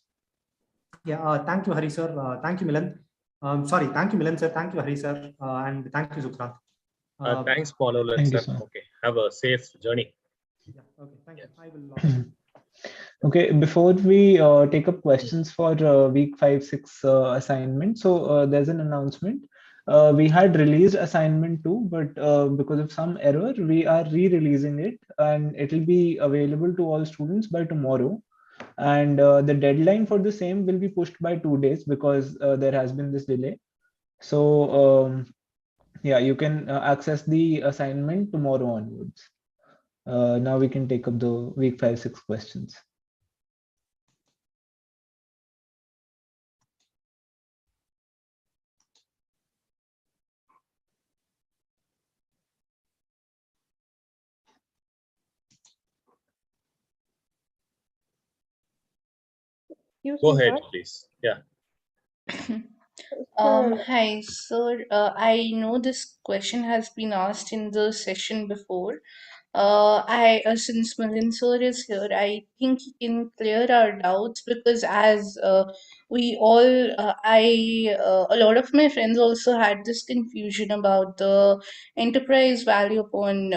Yeah, thank you, Hari sir. Thank you, Milind. Sorry, thank you, Milind sir. Thank you, Hari sir. And thank you, Sukrant. Thanks, Manolan sir. Okay, have a safe journey. Yeah, okay, thank you. I will. Okay, before we take up questions for week 5, 6 assignment, so there's an announcement. We had released assignment 2, but because of some error, we are re-releasing it, and it will be available to all students by tomorrow. And the deadline for the same will be pushed by 2 days because there has been this delay. So yeah, you can access the assignment tomorrow onwards. Now we can take up the week 5, 6 questions. Go ahead, please. Yeah. Hi, sir. I know this question has been asked in the session before. Since Milind sir is here, I think he can clear our doubts, because as we all, a lot of my friends also had this confusion about the enterprise value upon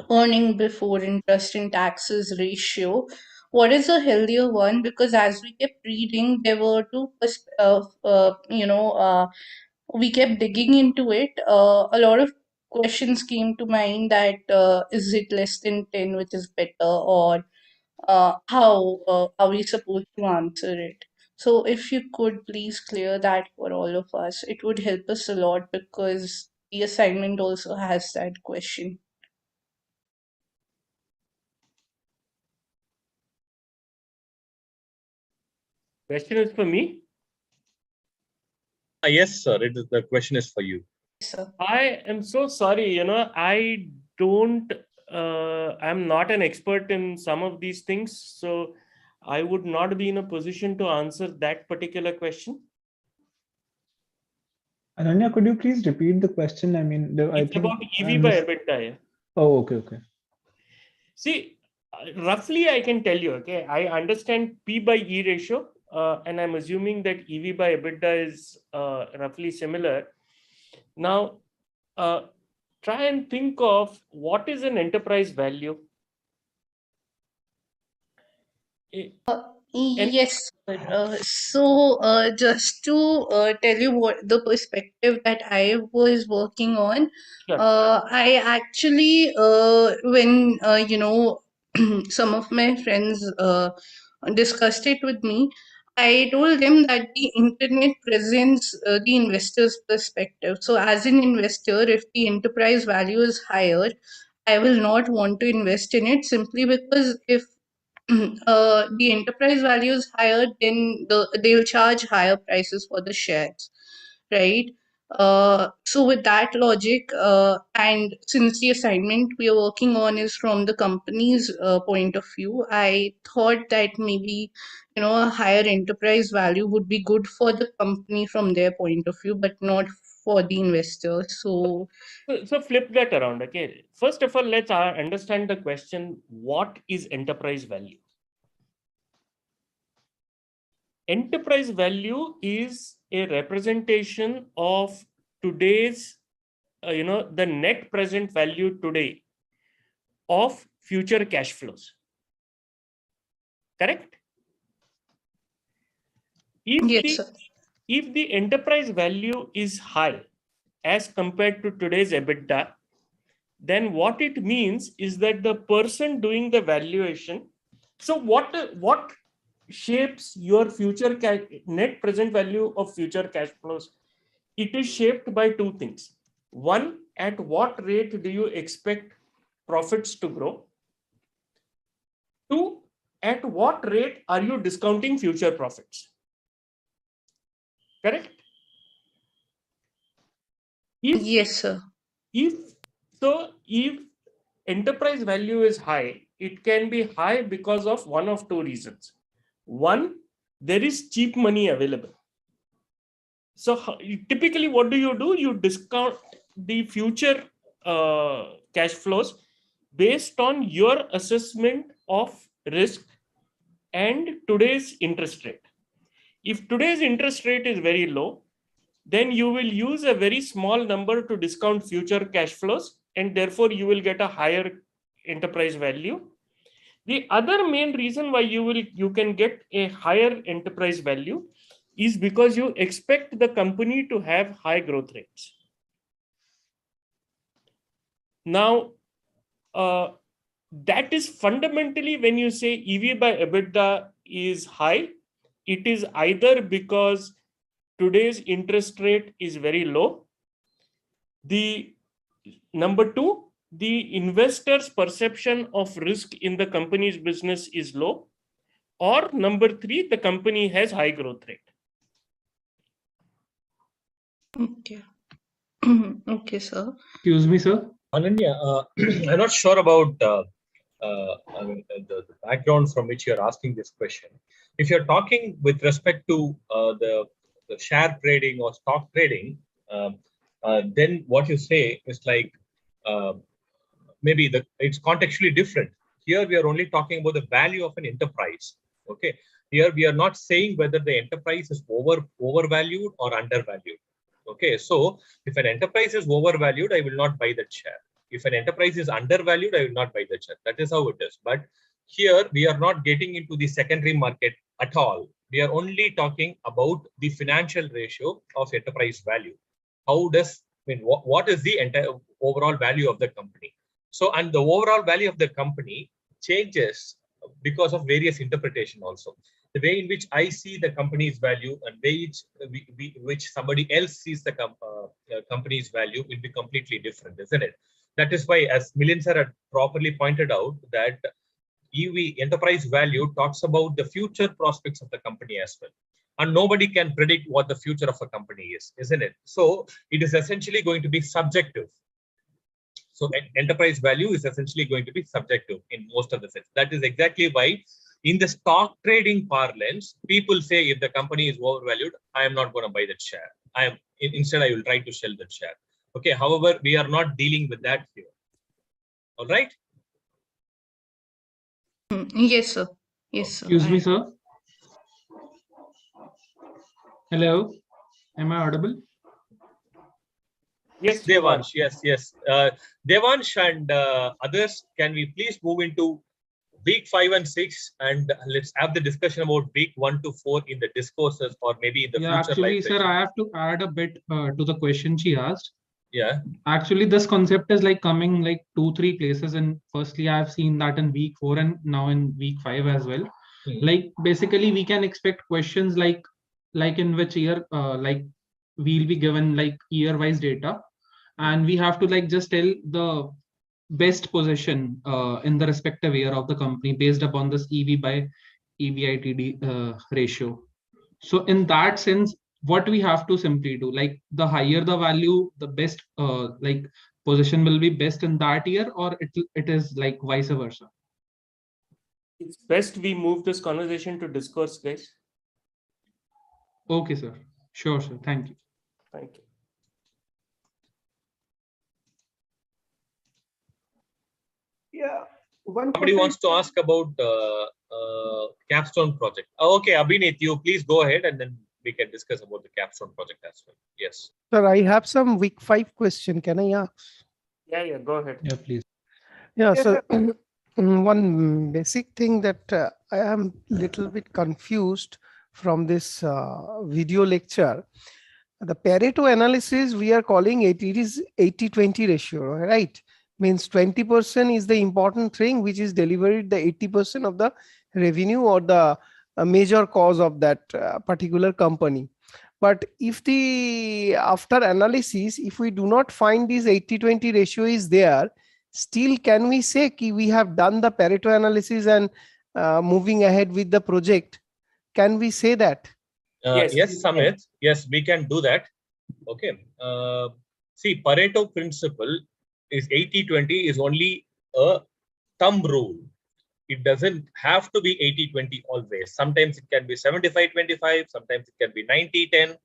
earning before interest and taxes ratio. What is a healthier one? Because as we kept reading, there were two, we kept digging into it. A lot of questions came to mind that is it less than 10, which is better, or how are we supposed to answer it? So if you could please clear that for all of us, it would help us a lot, because the assignment also has that question. Question is for me? Yes, sir. The question is for you. Sir. I am so sorry. I don't. I'm not an expert in some of these things, so I would not be in a position to answer that particular question. Ananya, could you please repeat the question? I mean, It's about EV by EBITDA. Oh, okay. See, roughly I can tell you, okay, I understand P by E ratio, and I'm assuming that EV by EBITDA is roughly similar. Now, try and think of what is an enterprise value. Yes, sir. Just to tell you what the perspective that I was working on, Sure. I actually, when some of my friends discussed it with me, I told them that the internet presents the investor's perspective. So, as an investor, if the enterprise value is higher, I will not want to invest in it simply because if the enterprise value is higher, then they'll charge higher prices for the shares, right? So with that logic, and since the assignment we are working on is from the company's point of view, I thought that maybe a higher enterprise value would be good for the company from their point of view, but not for the investor. So flip that around. Okay, first of all, let's understand the question: what is enterprise value? Enterprise value is a representation of today's, the net present value today of future cash flows. Correct? If the enterprise value is high as compared to today's EBITDA, then what it means is that the person doing the valuation, so what shapes your future net present value of future cash flows? It is shaped by two things. One, at what rate do you expect profits to grow? Two, at what rate are you discounting future profits? Correct? Yes, sir. If enterprise value is high, it can be high because of one of two reasons. One, there is cheap money available. So typically what do? You discount the future cash flows based on your assessment of risk and today's interest rate. If today's interest rate is very low, then you will use a very small number to discount future cash flows, and therefore you will get a higher enterprise value. The other main reason why you can get a higher enterprise value is because you expect the company to have high growth rates. Now, that is fundamentally when you say EV by EBITDA is high, it is either because today's interest rate is very low. Number two, the investor's perception of risk in the company's business is low. Or number three, the company has high growth rate. Okay. Okay, sir. Excuse me, sir. Ananya, I'm not sure about the background from which you're asking this question. If you're talking with respect to the share trading or stock trading, then what you say is like maybe it's contextually different. Here we are only talking about the value of an enterprise. Okay. Here we are not saying whether the enterprise is overvalued or undervalued. Okay. So if an enterprise is overvalued, I will not buy that share. If an enterprise is undervalued, I will not buy the share. That is how it is. But here we are not getting into the secondary market at all. We are only talking about the financial ratio of enterprise value. How does, what is the entire overall value of the company? So, and the overall value of the company changes because of various interpretation also. The way in which I see the company's value and which somebody else sees the company's value will be completely different, isn't it? That is why, as Milind sir had properly pointed out, that EV, enterprise value, talks about the future prospects of the company as well. And nobody can predict what the future of a company is, isn't it? So it is essentially going to be subjective. So enterprise value is essentially going to be subjective in most of the sense. That is exactly why in the stock trading parlance, people say if the company is overvalued, I am not going to buy that share. Instead, I will try to sell that share. Okay. However, we are not dealing with that here. All right. Yes, sir. Yes, sir. Excuse me, sir. Hello. Am I audible? Yes, Devansh. Yes. Devansh and others, can we please move into week 5 and 6, and let's have the discussion about week 1 to 4 in the discourses or maybe in the future actually, live sir, session. I have to add a bit to the question she asked. Yeah. Actually, this concept is like coming like 2-3 places, and firstly, I've seen that in week 4 and now in week 5 as well. Like basically, we can expect questions like in which year, like we'll be given like year-wise data, and we have to like just tell the best position in the respective year of the company based upon this EV by EBITDA ratio. So in that sense, what we have to simply do, like the higher the value, the best like position will be best in that year, or it is like vice versa. It's best we move this conversation to discourse, guys. Okay, sir. Sure, sir. Thank you. Thank you. Yeah. Somebody wants to ask about capstone project. Okay, Abhinit, you please go ahead and then we can discuss about the capstone project as well. Yes. Sir, I have some week 5 question. Can I ask? Yeah, go ahead. Yeah, please. Yeah, so one basic thing that I am little bit confused from this video lecture. The Pareto analysis we are calling it is 80-20 ratio, right? Means 20% is the important thing which is delivered the 80% of the revenue or the major cause of that particular company. But if the after analysis, if we do not find this 80-20 ratio is there, still can we say we have done the Pareto analysis and moving ahead with the project? Can we say that? Yes, Samit. Yes, we can do that. Okay. See, Pareto principle is 80-20 is only a thumb rule. It doesn't have to be 80-20 always. Sometimes it can be 75-25. Sometimes it can be 90-10.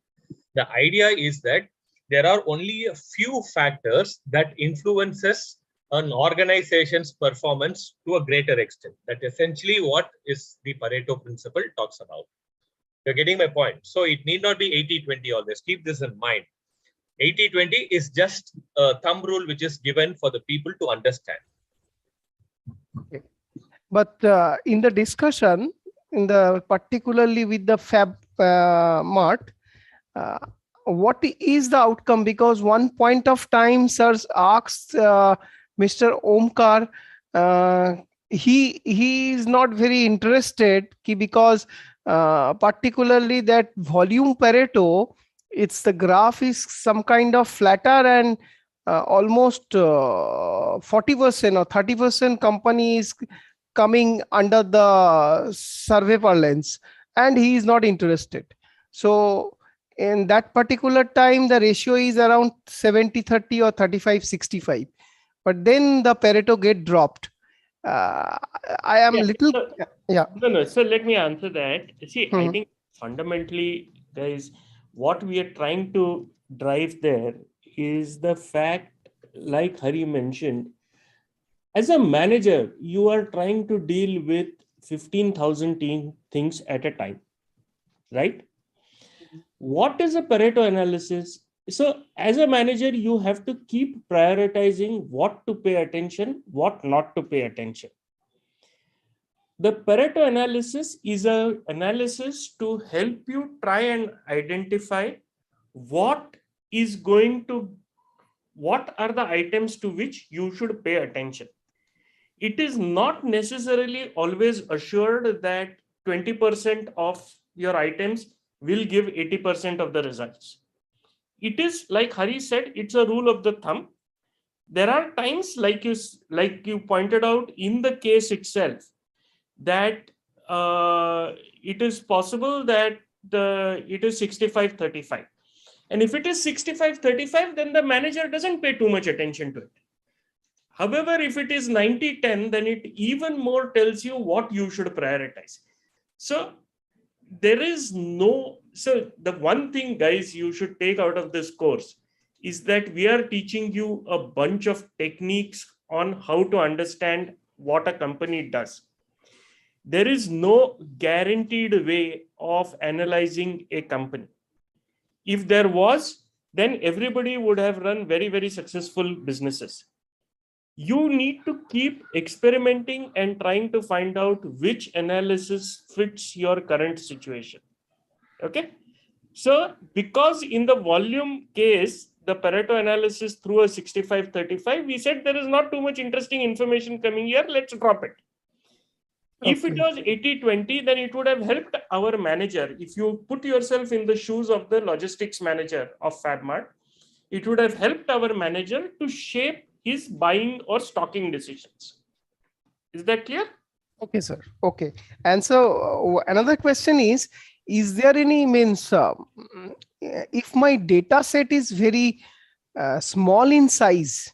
The idea is that there are only a few factors that influences an organization's performance to a greater extent. That's essentially what is the Pareto principle talks about. You're getting my point. So it need not be 80-20 always. Keep this in mind. 80-20 is just a thumb rule which is given for the people to understand. Okay. But in the discussion, particularly with the Fab Mart, what is the outcome? Because one point of time, sir asked Mr. Omkar, he is not very interested because particularly that volume Pareto, it's the graph is some kind of flatter and almost 40% or 30% companies coming under the survey parlance, and he is not interested. So in that particular time, the ratio is around 70-30 or 35-65. But then the Pareto get dropped. I am No. So let me answer that. See, I think fundamentally, guys, what we are trying to drive there is the fact, like Hari mentioned, as a manager, you are trying to deal with 15,000 things at a time, right? What is a Pareto analysis? So as a manager, you have to keep prioritizing what to pay attention, what not to pay attention. The Pareto analysis is an analysis to help you try and identify what are the items to which you should pay attention. It is not necessarily always assured that 20% of your items will give 80% of the results. It is, like Hari said, it's a rule of the thumb. There are times, like you pointed out in the case itself, that it is possible that it is 65-35. And if it is 65-35, then the manager doesn't pay too much attention to it. However, if it is 90-10, then it even more tells you what you should prioritize. So the one thing, guys, you should take out of this course is that we are teaching you a bunch of techniques on how to understand what a company does. There is no guaranteed way of analyzing a company. If there was, then everybody would have run very, very successful businesses. You need to keep experimenting and trying to find out which analysis fits your current situation. Okay. So because in the volume case, the Pareto analysis through a 65-35, we said there is not too much interesting information coming here. Let's drop it. Okay. If it was 80-20, then it would have helped our manager. If you put yourself in the shoes of the logistics manager of FabMart, it would have helped our manager to shape his buying or stocking decisions. Is that clear? Okay, sir. Okay. And so another question is there any means, if my data set is very small in size,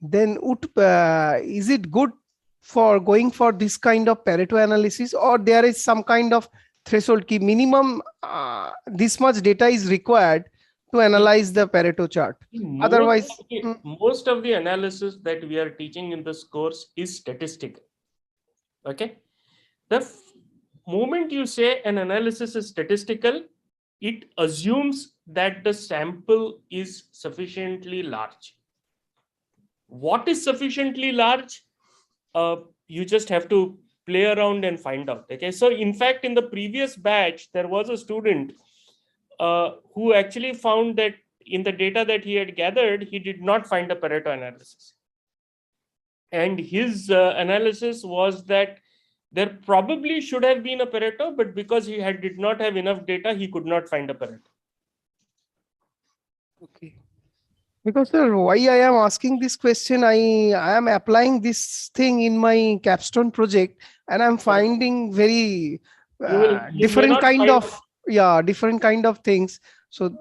then is it good for going for this kind of Pareto analysis, or there is some kind of threshold key minimum this much data is required to analyze the Pareto chart? Otherwise, most of the analysis that we are teaching in this course is statistical. Okay. The moment you say an analysis is statistical, it assumes that the sample is sufficiently large. What is sufficiently large? You just have to play around and find out. Okay. So in fact, in the previous batch, there was a student who actually found that in the data that he had gathered, he did not find a Pareto analysis. And his analysis was that there probably should have been a Pareto, but because he did not have enough data, he could not find a Pareto. Okay. Because sir, why I am asking this question, I am applying this thing in my capstone project, and I'm finding very different kind of things. So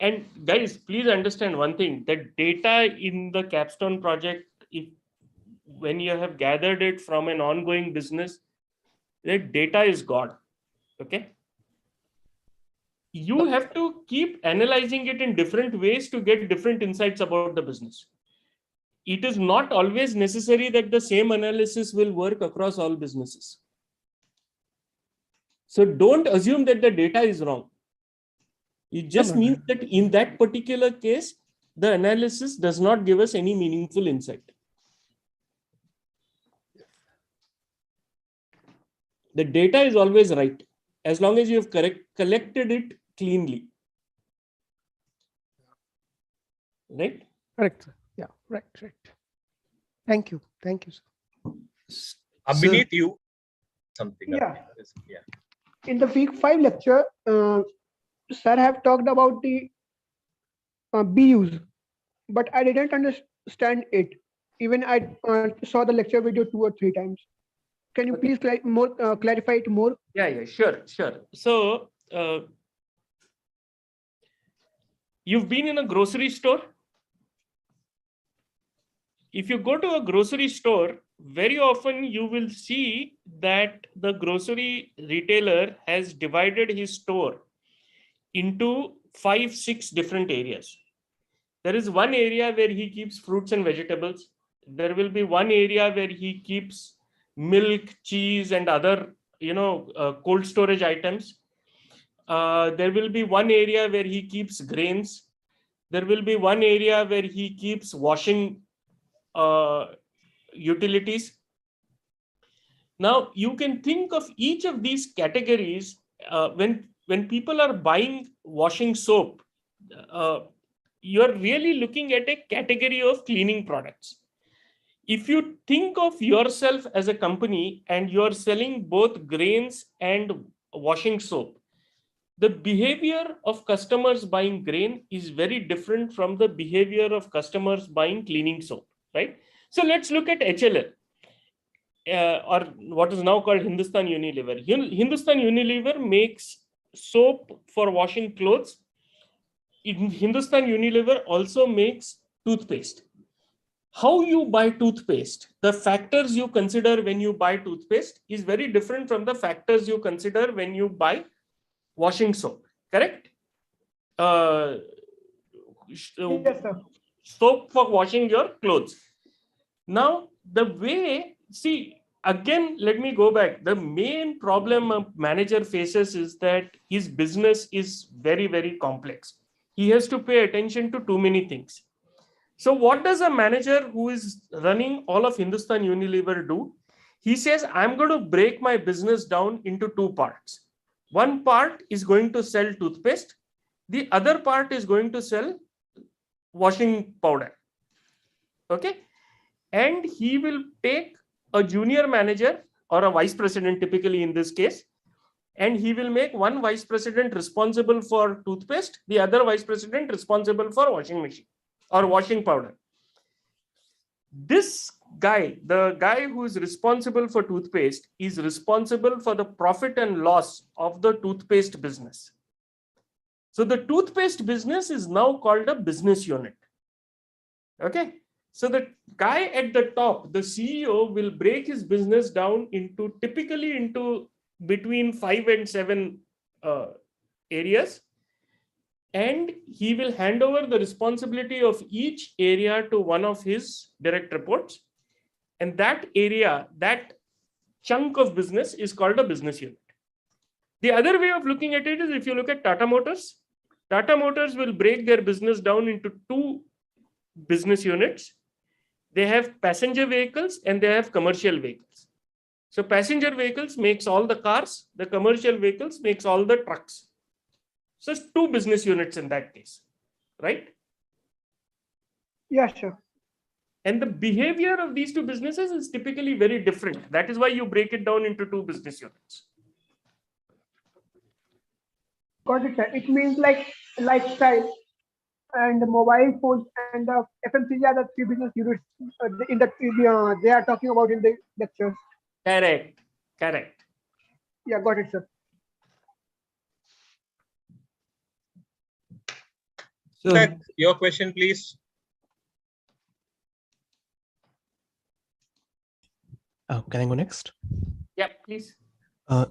and guys, please understand one thing: that data in the capstone project, when you have gathered it from an ongoing business, that data is God. Okay. You have to keep analyzing it in different ways to get different insights about the business. It is not always necessary that the same analysis will work across all businesses. So don't assume that the data is wrong. It just means that in that particular case, the analysis does not give us any meaningful insight. The data is always right, as long as you have collected it cleanly. Right? Correct. Yeah, right. Thank you, sir. Beneath you, something. Yeah. In the week 5 lecture, sir have talked about the BUs, but I didn't understand it. Even I saw the lecture video 2 or 3 times. Can you please clarify it more? Yeah, sure. So, you've been in a grocery store. If you go to a grocery store, very often you will see that the grocery retailer has divided his store into 5-6 different areas. There is one area where he keeps fruits and vegetables. There will be one area where he keeps milk, cheese, and other, cold storage items. There will be one area where he keeps grains. There will be one area where he keeps washing utilities. Now you can think of each of these categories. When people are buying washing soap, you're really looking at a category of cleaning products. If you think of yourself as a company and you're selling both grains and washing soap, the behavior of customers buying grain is very different from the behavior of customers buying cleaning soap, right? So let's look at HLL, or what is now called Hindustan Unilever. Hindustan Unilever makes soap for washing clothes. Hindustan Unilever also makes toothpaste. How you buy toothpaste, the factors you consider when you buy toothpaste is very different from the factors you consider when you buy washing soap, correct? Yes, sir. Soap for washing your clothes. Now, the way, see, again, let me go back. The main problem a manager faces is that his business is very, very complex. He has to pay attention to too many things. So what does a manager who is running all of Hindustan Unilever do? He says, I'm going to break my business down into two parts. One part is going to sell toothpaste. The other part is going to sell washing powder. Okay. And he will take a junior manager or a vice president, typically in this case, and he will make one vice president responsible for toothpaste, the other vice president responsible for washing machine or washing powder. This guy, the guy who is responsible for toothpaste, is responsible for the profit and loss of the toothpaste business. So the toothpaste business is now called a business unit. Okay. So the guy at the top, the CEO, will break his business down into typically into between 5 and 7 areas. And he will hand over the responsibility of each area to one of his direct reports. And that area, that chunk of business is called a business unit. The other way of looking at it is if you look at Tata Motors will break their business down into 2 business units. They have passenger vehicles and they have commercial vehicles. So passenger vehicles makes all the cars, the commercial vehicles makes all the trucks. So it's 2 business units in that case, right? Yeah, sure. And the behavior of these 2 businesses is typically very different. That is why you break it down into 2 business units. Got it, sir. It means like lifestyle and the mobile phones and the FMCG are the 3 business units they are talking about in the lectures. Correct. Yeah, got it, sir. So, your question, please. Can I go next? Yeah, please.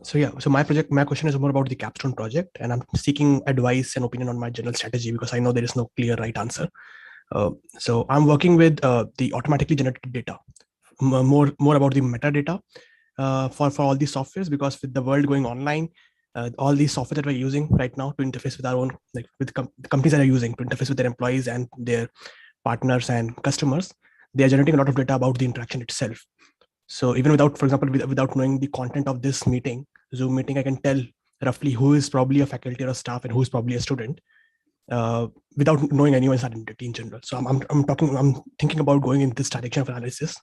So my question is more about the capstone project, and I'm seeking advice and opinion on my general strategy because I know there is no clear right answer. So I'm working with the automatically generated data, more about the metadata for all these softwares, because with the world going online, all these software that we're using right now to interface with our own, like with the companies that are using to interface with their employees and their partners and customers, they are generating a lot of data about the interaction itself. So even without, for example, without knowing the content of this meeting, Zoom meeting, I can tell roughly who is probably a faculty or a staff and who is probably a student without knowing anyone's identity in general. So I'm thinking about going in this direction of analysis.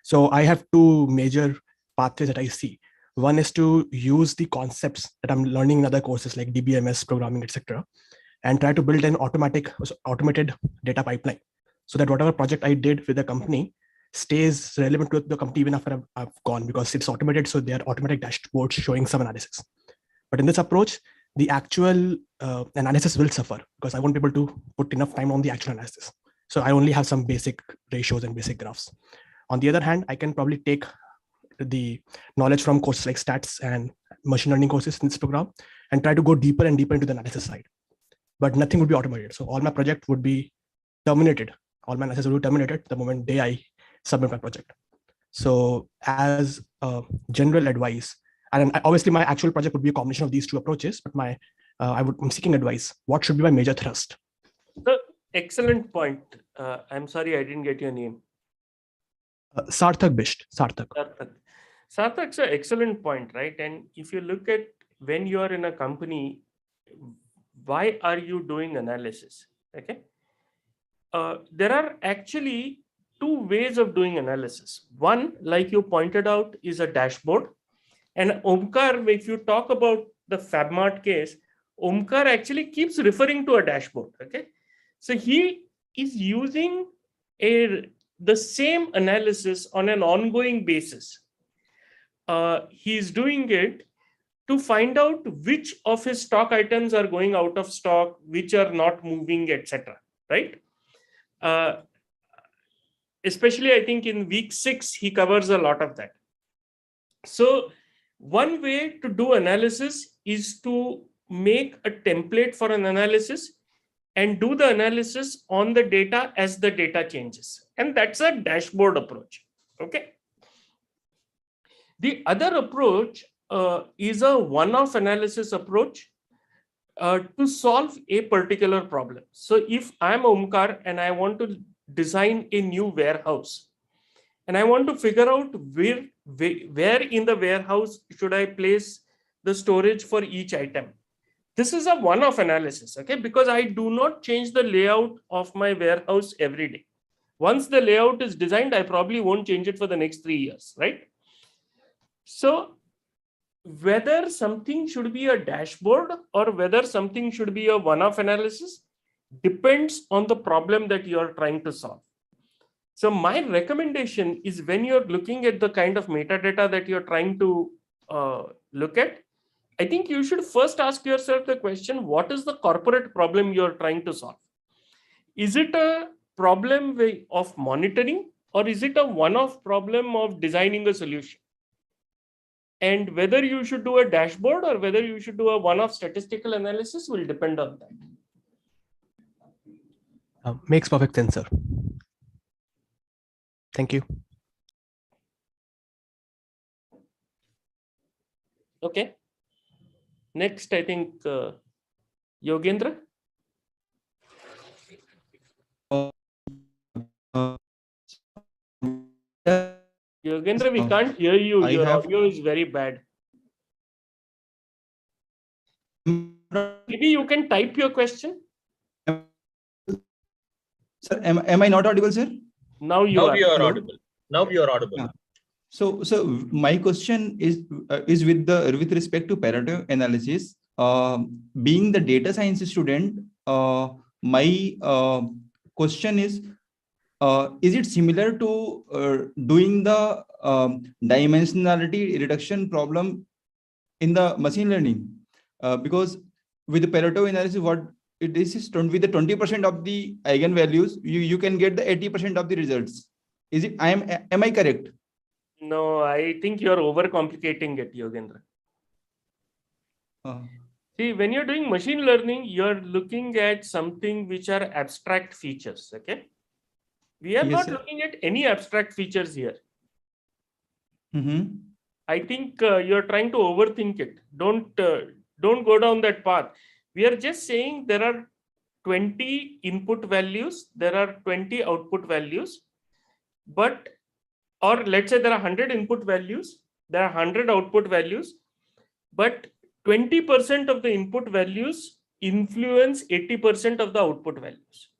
So I have 2 major pathways that I see. One is to use the concepts that I'm learning in other courses like DBMS, programming, etc., and try to build an automated data pipeline so that whatever project I did with the company stays relevant to the company even after I've gone, because it's automated. So they are automatic dashboards showing some analysis. But in this approach, the actual analysis will suffer because I won't be able to put enough time on the actual analysis. So I only have some basic ratios and basic graphs. On the other hand, I can probably take the knowledge from courses like stats and machine learning courses in this program and try to go deeper and deeper into the analysis side. But nothing would be automated. So all my project would be terminated. All my analysis would be terminated the moment I submit my project. So as a general advice, and obviously my actual project would be a combination of these 2 approaches, but I'm seeking advice. What should be my major thrust? So, excellent point. I'm sorry, I didn't get your name. Sarthak Bisht. Sarthak's an excellent point, right? And if you look at when you are in a company, why are you doing analysis? Okay. There are actually 2 ways of doing analysis. One, like you pointed out, is a dashboard. And Omkar, if you talk about the FabMart case, Omkar actually keeps referring to a dashboard. Okay. So he is using the same analysis on an ongoing basis. He's doing it to find out which of his stock items are going out of stock, which are not moving, etc. Right? Especially, I think in week 6, he covers a lot of that. So one way to do analysis is to make a template for an analysis and do the analysis on the data as the data changes. And that's a dashboard approach. Okay. The other approach is a one-off analysis approach to solve a particular problem. So if I'm Omkar and I want to design a new warehouse. And I want to figure out where in the warehouse should I place the storage for each item. This is a one-off analysis, okay? Because I do not change the layout of my warehouse every day. Once the layout is designed, I probably won't change it for the next 3 years, right? So whether something should be a dashboard or whether something should be a one-off analysis depends on the problem that you are trying to solve. So my recommendation is, when you're looking at the kind of metadata that you're trying to look at, I think you should first ask yourself the question, what is the corporate problem you're trying to solve? Is it a problem of monitoring, or is it a one-off problem of designing a solution? And whether you should do a dashboard or whether you should do a one-off statistical analysis will depend on that. Makes perfect sense, sir. Thank you. Okay. Next, I think Yogendra. Yogendra, we can't hear you. Your audio is very bad. Maybe you can type your question. Sir, am I not audible, sir? Now you are audible. Now you are audible. Yeah. So my question is with respect to Pareto analysis. Being the data science student, my question is it similar to doing the dimensionality reduction problem in the machine learning? Because with the Pareto analysis, what it is with the 20% of the eigenvalues, you can get the 80% of the results. Is it? Am I correct? No, I think you're overcomplicating it, Yogendra. See, when you're doing machine learning, you're looking at something which are abstract features. Okay, we are not looking at any abstract features here. I think you're trying to overthink it. Don't go down that path. We are just saying there are 20 input values, there are 20 output values, but, or let's say there are 100 input values, there are 100 output values, but 20% of the input values influence 80% of the output values.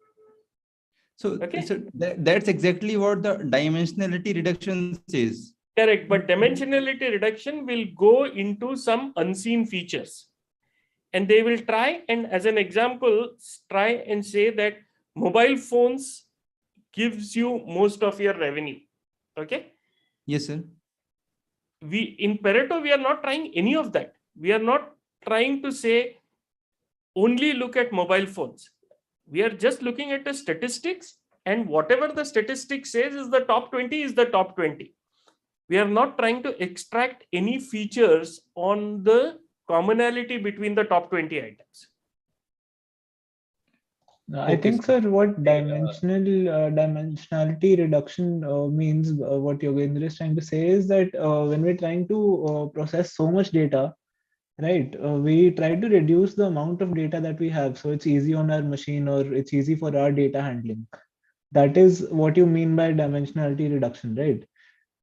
So, that's exactly what the dimensionality reduction says. Correct, but dimensionality reduction will go into some unseen features. And they will try and, as an example, try and say that mobile phones gives you most of your revenue. Okay? Yes, sir. In Pareto, we are not trying any of that. We are not trying to say only look at mobile phones. We are just looking at the statistics, and whatever the statistic says is the top 20 is the top 20. We are not trying to extract any features on the commonality between the top 20 items. I think, sir, what dimensionality reduction means, what Yogendra is trying to say is that when we're trying to process so much data, right, we try to reduce the amount of data that we have, so it's easy on our machine or it's easy for our data handling. That is what you mean by dimensionality reduction, right?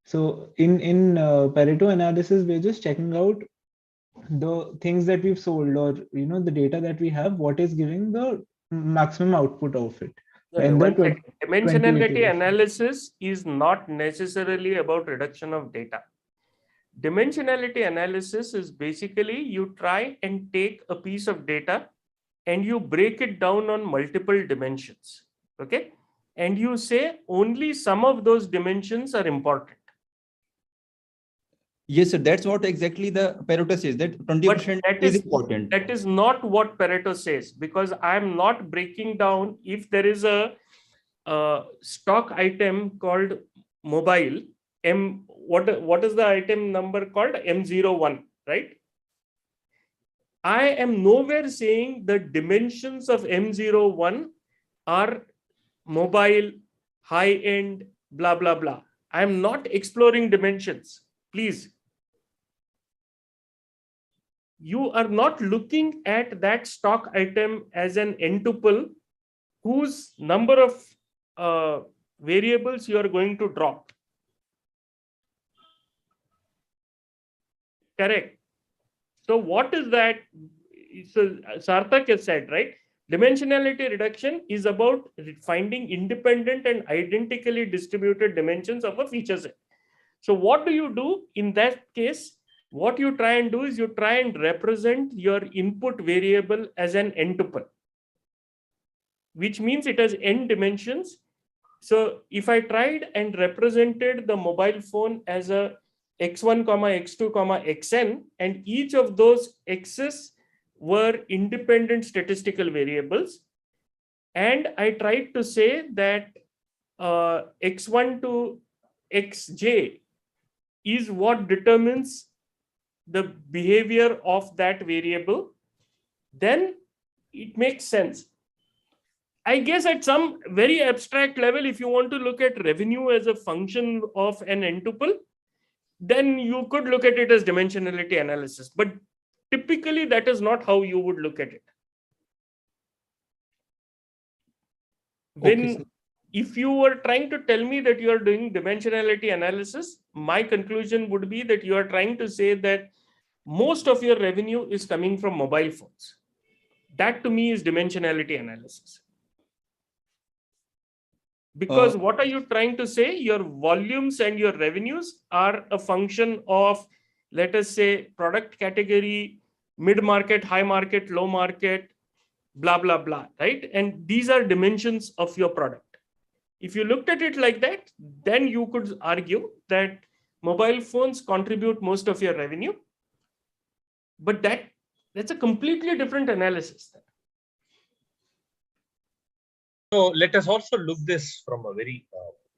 So in Pareto analysis, we're just checking out the things that we've sold, or the data that we have, what is giving the maximum output of it. And dimensionality analysis is not necessarily about reduction of data. Dimensionality analysis is basically you try and take a piece of data and you break it down on multiple dimensions. Okay, and you say only some of those dimensions are important. Yes, sir. That's what exactly the Pareto says, that 20% is important. That is not what Pareto says, because I'm not breaking down. If there is a stock item called mobile, what is the item number called? M01, right? I am nowhere saying the dimensions of M01 are mobile, high-end, blah, blah, blah. I am not exploring dimensions. Please. You are not looking at that stock item as an n-tuple whose number of variables you are going to drop. Correct. So what is that? So Sarthak has said, right? Dimensionality reduction is about finding independent and identically distributed dimensions of a feature set. So what do you do in that case? What you try and do is you try and represent your input variable as an n-tuple, which means it has n dimensions. So if I tried and represented the mobile phone as a x1, x2, xn, and each of those x's were independent statistical variables, and I tried to say that x1 to xj is what determines the behavior of that variable, then it makes sense. I guess at some very abstract level, if you want to look at revenue as a function of an n-tuple, then you could look at it as dimensionality analysis. But typically, that is not how you would look at it. When, if you were trying to tell me that you are doing dimensionality analysis, my conclusion would be that you are trying to say that most of your revenue is coming from mobile phones. That to me is dimensionality analysis. Because what are you trying to say? Your volumes and your revenues are a function of, let us say, product category, mid-market, high market, low market, blah, blah, blah, right? And these are dimensions of your product. If you looked at it like that, then you could argue that mobile phones contribute most of your revenue. But that's a completely different analysis. So let us also look this from a very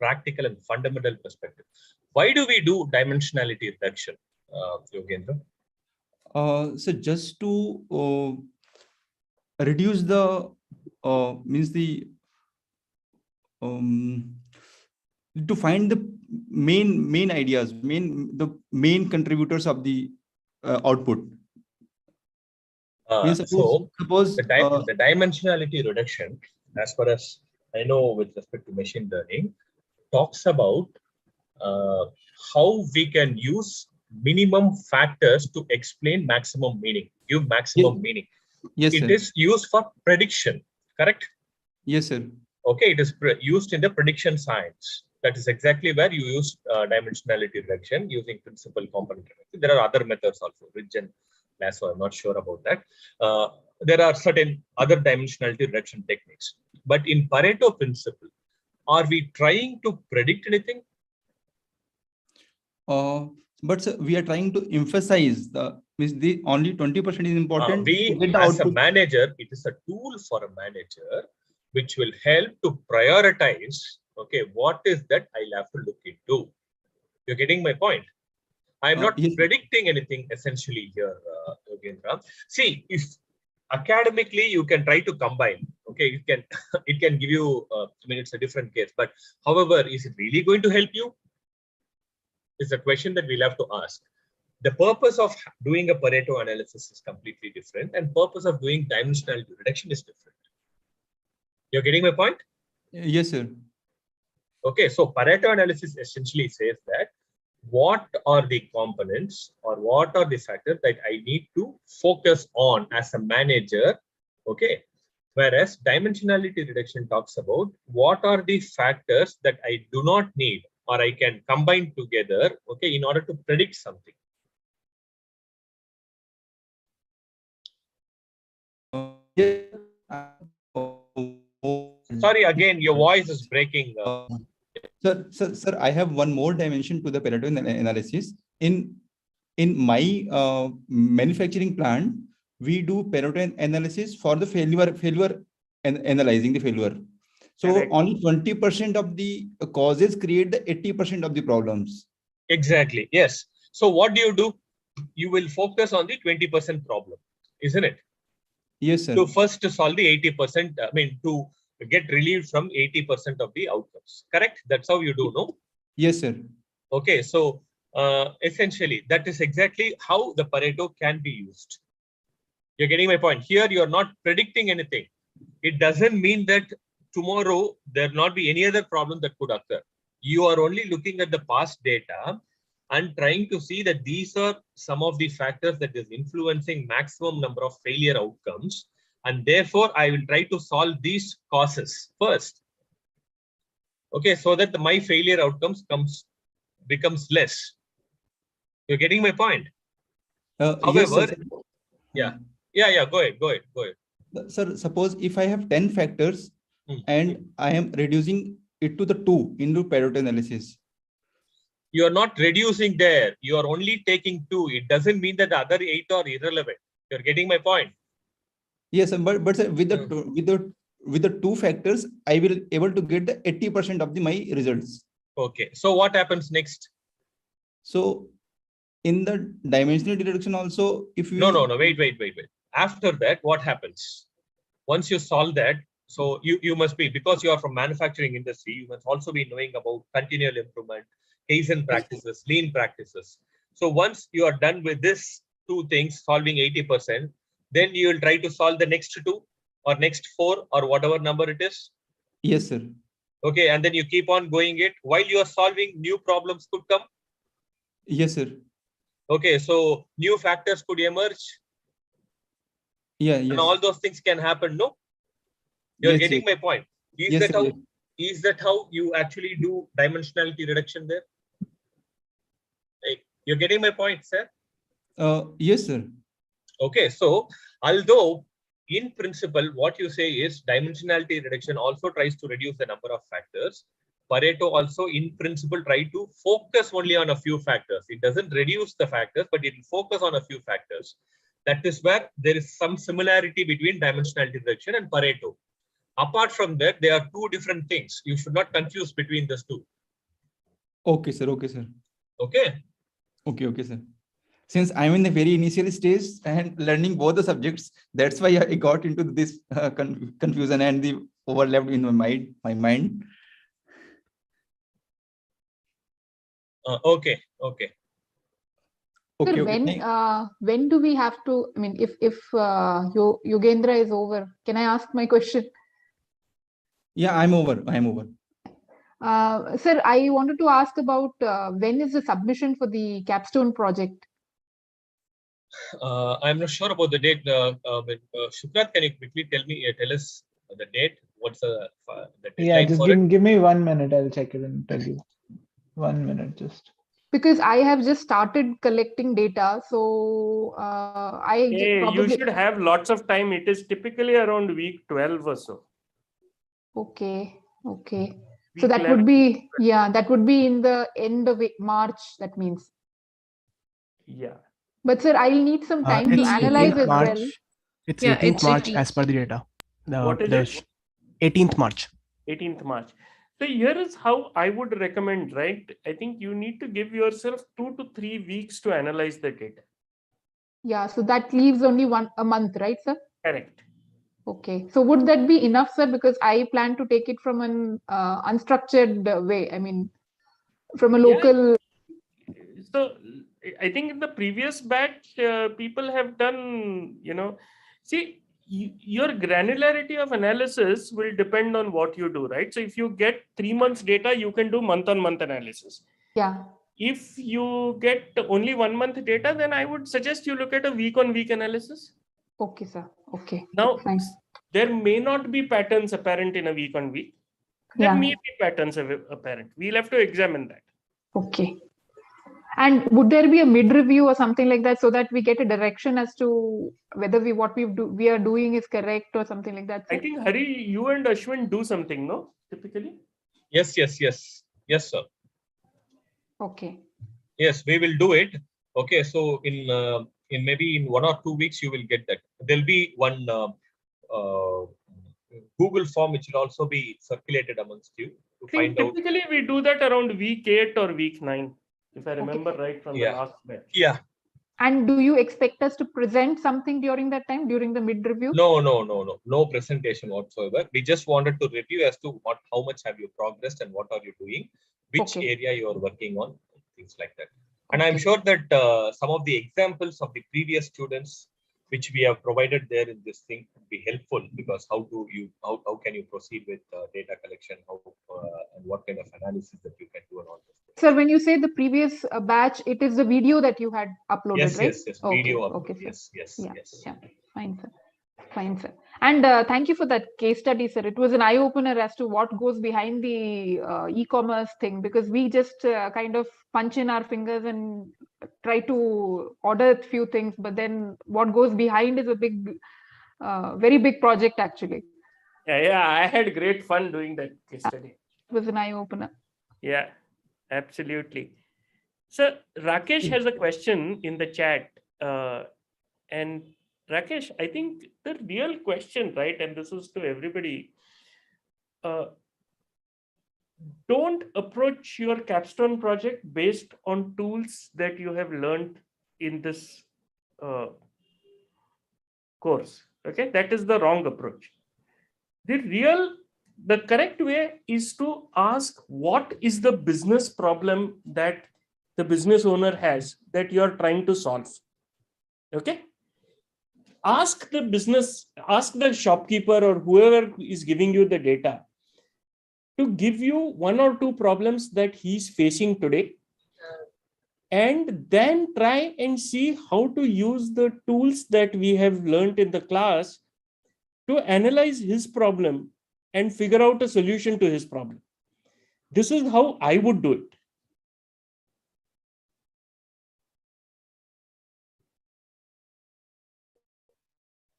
practical and fundamental perspective. Why do we do dimensionality reduction, Yogendra? So just to reduce the means the to find the main ideas, the main contributors of the output. Suppose the dimensionality reduction, as far as I know, with respect to machine learning, talks about how we can use minimum factors to explain maximum meaning, give maximum meaning. Yes, it sir. is used for prediction, correct? Yes, sir. Okay, it is used in the prediction science. That is exactly where you use dimensionality reduction using principal component. There are other methods also, Ridge and Lasso. I'm not sure about that. There are certain other dimensionality reduction techniques. But in Pareto principle, are we trying to predict anything? But sir, we are trying to emphasize the only 20% is important. As a manager, it is a tool for a manager which will help to prioritize, okay, what is that I'll have to look into. You're getting my point? I'm not predicting anything essentially here, Yogendra. See, if academically you can try to combine, okay, it can give you, I mean, it's a different case, but however, is it really going to help you? Is a question that we'll have to ask. The purpose of doing a Pareto analysis is completely different, and purpose of doing dimensionality reduction is different. You're getting my point? Yes, sir. Okay, so Pareto analysis essentially says that what are the components or what are the factors that I need to focus on as a manager, okay? Whereas dimensionality reduction talks about what are the factors that I do not need or I can combine together, okay, in order to predict something. Sorry, again, your voice is breaking. Sir, I have one more dimension to the Pareto analysis. In my manufacturing plant, we do Pareto analysis for the failure and analyzing the failure. So correct. Only 20% of the causes create the 80% of the problems. Exactly. Yes. So what do? You will focus on the 20% problem, isn't it? Yes, sir. To first solve the 80%, I mean, to get relieved from 80% of the outcomes. Correct? That's how you do, no? Yes, sir. Okay. So essentially, that is exactly how the Pareto can be used. You're getting my point. Here, you're not predicting anything. It doesn't mean that tomorrow there not be any other problem that could occur. You are only looking at the past data and trying to see that these are some of the factors that is influencing maximum number of failure outcomes. And therefore, I will try to solve these causes first. Okay, so that my failure outcomes becomes less. You're getting my point? However, yes, yeah, go ahead. Sir, suppose if I have 10 factors and I am reducing it to the 2 into Pareto analysis. You are not reducing there. You are only taking 2. It doesn't mean that the other 8 are irrelevant. You're getting my point? Yes, but sir, with the 2 factors, I will able to get the 80% of my results. Okay. So what happens next? So in the dimensional reduction also, if we no, wait. After that, what happens? Once you solve that, so you must be, because you are from manufacturing industry, you must also be knowing about continual improvement, Kaizen practices, lean practices. So once you are done with this 2 things, solving 80%, then you will try to solve the next 2 or next 4 or whatever number it is. Yes, sir. Okay, and then you keep on going it while you are solving, new problems could come. Yes, sir. Okay, so new factors could emerge. Yeah, and all those things can happen. No, you're getting my point. Is that how you actually do dimensionality reduction there? You're getting my point, sir? Yes, sir. Okay, so although in principle what you say is dimensionality reduction also tries to reduce the number of factors, Pareto also in principle try to focus only on a few factors. It doesn't reduce the factors, but it will focus on a few factors. That is where there is some similarity between dimensionality reduction and Pareto. Apart from that, there are 2 different things. You should not confuse between those 2. Okay, sir. Okay, sir. Okay. Okay, sir. Since I'm in the very initial stage and learning both the subjects, that's why I got into this confusion and the overlap in my mind. Okay. Sir, when do we have to? I mean, if Yogendra is over, can I ask my question? Yeah, I'm over. Sir, I wanted to ask about when is the submission for the capstone project? I'm not sure about the date. Shukrat, can you quickly tell us the date? What's the deadline? Yeah, just give me 1 minute. I'll check it and tell you. 1 minute, just. Because I have just started collecting data, so you should have lots of time. It is typically around week 12 or so. Okay. So that would be, that would be in the end of March, that means. Yeah. But sir, I'll need some time to analyze as well. It's 18th March as per the data. What is it? 18th March. 18th March. So here is how I would recommend, right? I think you need to give yourself 2 to 3 weeks to analyze the data. Yeah, so that leaves only a month, right, sir? Correct. Okay. So would that be enough, sir? Because I plan to take it from an unstructured way. I mean, from a local. So I think in the previous batch, people have done, see, your granularity of analysis will depend on what you do, right? So if you get 3 months data, you can do month-on-month analysis. Yeah. If you get only 1 month data, then I would suggest you look at a week-on-week analysis. Okay, sir. Okay. Now, there may not be patterns apparent in a week-on-week. There may be patterns apparent. We'll have to examine that. Okay. And would there be a mid-review or something like that so that we get a direction as to whether what we are doing is correct or something like that? Sir? I think, Hari, you and Ashwin do something, no? Typically? Yes, sir. Okay. Yes, we will do it. Okay, so in maybe in 1 or 2 weeks, you will get that. There'll be one Google form which will also be circulated amongst you to find out. Typically, we do that around week 8 or week 9, if I remember right from the last batch. Yeah. And do you expect us to present something during that time, during the mid-review? No presentation whatsoever. We just wanted to review as to how much have you progressed and what are you doing, which area you are working on, things like that. And I'm sure that some of the examples of the previous students which we have provided there in this thing would be helpful, because how can you proceed with data collection, and what kind of analysis that you can do and all this. Sir, when you say the previous batch, it is the video that you had uploaded, yes, right? Yes, okay. Video upload. Okay, sir. Yes. Yeah, fine, sir. Fine, sir. And thank you for that case study, sir. It was an eye-opener as to what goes behind the e-commerce thing, because we just kind of punch in our fingers and try to order a few things, but then what goes behind is a big, very big project actually. Yeah, I had great fun doing that case study. It was an eye-opener. Yeah, absolutely. So Rakesh has a question in the chat, and Rakesh, I think the real question, right, and this is to everybody, don't approach your capstone project based on tools that you have learned in this course. Okay, that is the wrong approach. The correct way is to ask, what is the business problem that the business owner has that you are trying to solve? Okay. Ask the shopkeeper or whoever is giving you the data to give you one or two problems that he's facing today, and then try and see how to use the tools that we have learned in the class to analyze his problem and figure out a solution to his problem. This is how I would do it.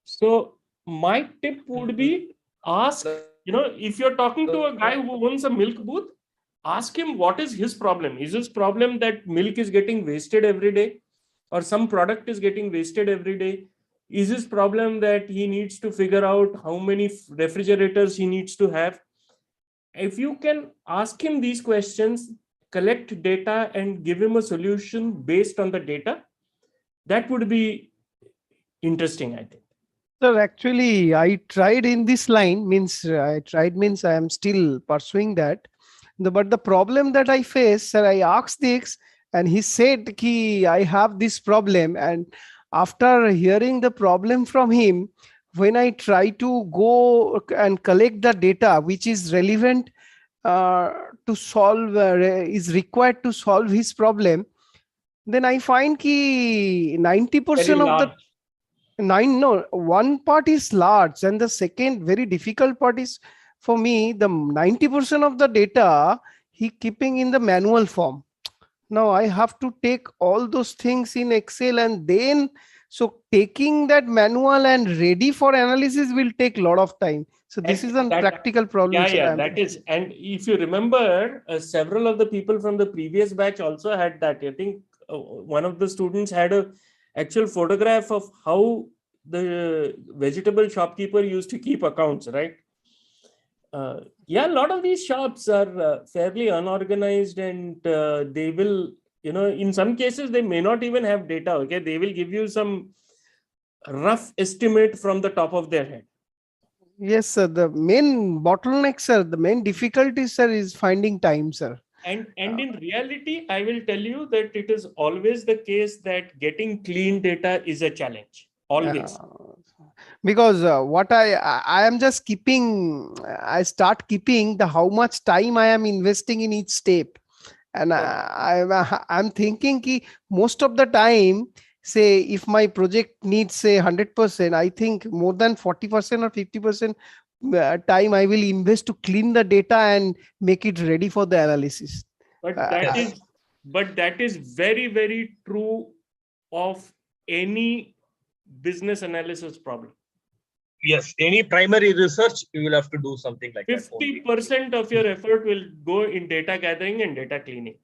So my tip would be, ask, if you're talking to a guy who owns a milk booth, ask him what is his problem. Is his problem that milk is getting wasted every day, or some product is getting wasted every day? Is his problem that he needs to figure out how many refrigerators he needs to have? If you can ask him these questions, collect data and give him a solution based on the data, that would be interesting, I think. Sir, actually, I tried in this line, means I am still pursuing that. But the problem that I face, sir, I asked this and he said, I have this problem. And after hearing the problem from him, when I try to go and collect the data which is relevant to solve, is required to solve his problem, then I find 90% of the one part is large, and the second very difficult part is, for me, the 90% of the data he keeping in the manual form. Now I have to take all those things in Excel, and then so taking that manual and ready for analysis will take a lot of time. So this is a practical problem. Yeah, that is. And if you remember, several of the people from the previous batch also had that. I think one of the students had a actual photograph of how the vegetable shopkeeper used to keep accounts, right? Yeah, a lot of these shops are fairly unorganized, and they will, in some cases, they may not even have data. Okay, they will give you some rough estimate from the top of their head. Yes, sir. The main bottleneck, sir, the main difficulty, sir, is finding time, sir. And in reality, I will tell you that it is always the case that getting clean data is a challenge. Always. Because what I am just keeping, I start keeping the how much time I am investing in each step, and I'm thinking most of the time, say if my project needs say 100%, I think more than 40% or 50% time I will invest to clean the data and make it ready for the analysis. But that is very, very true of any business analysis problem. Yes, any primary research, you will have to do something like 50% of your effort will go in data gathering and data cleaning.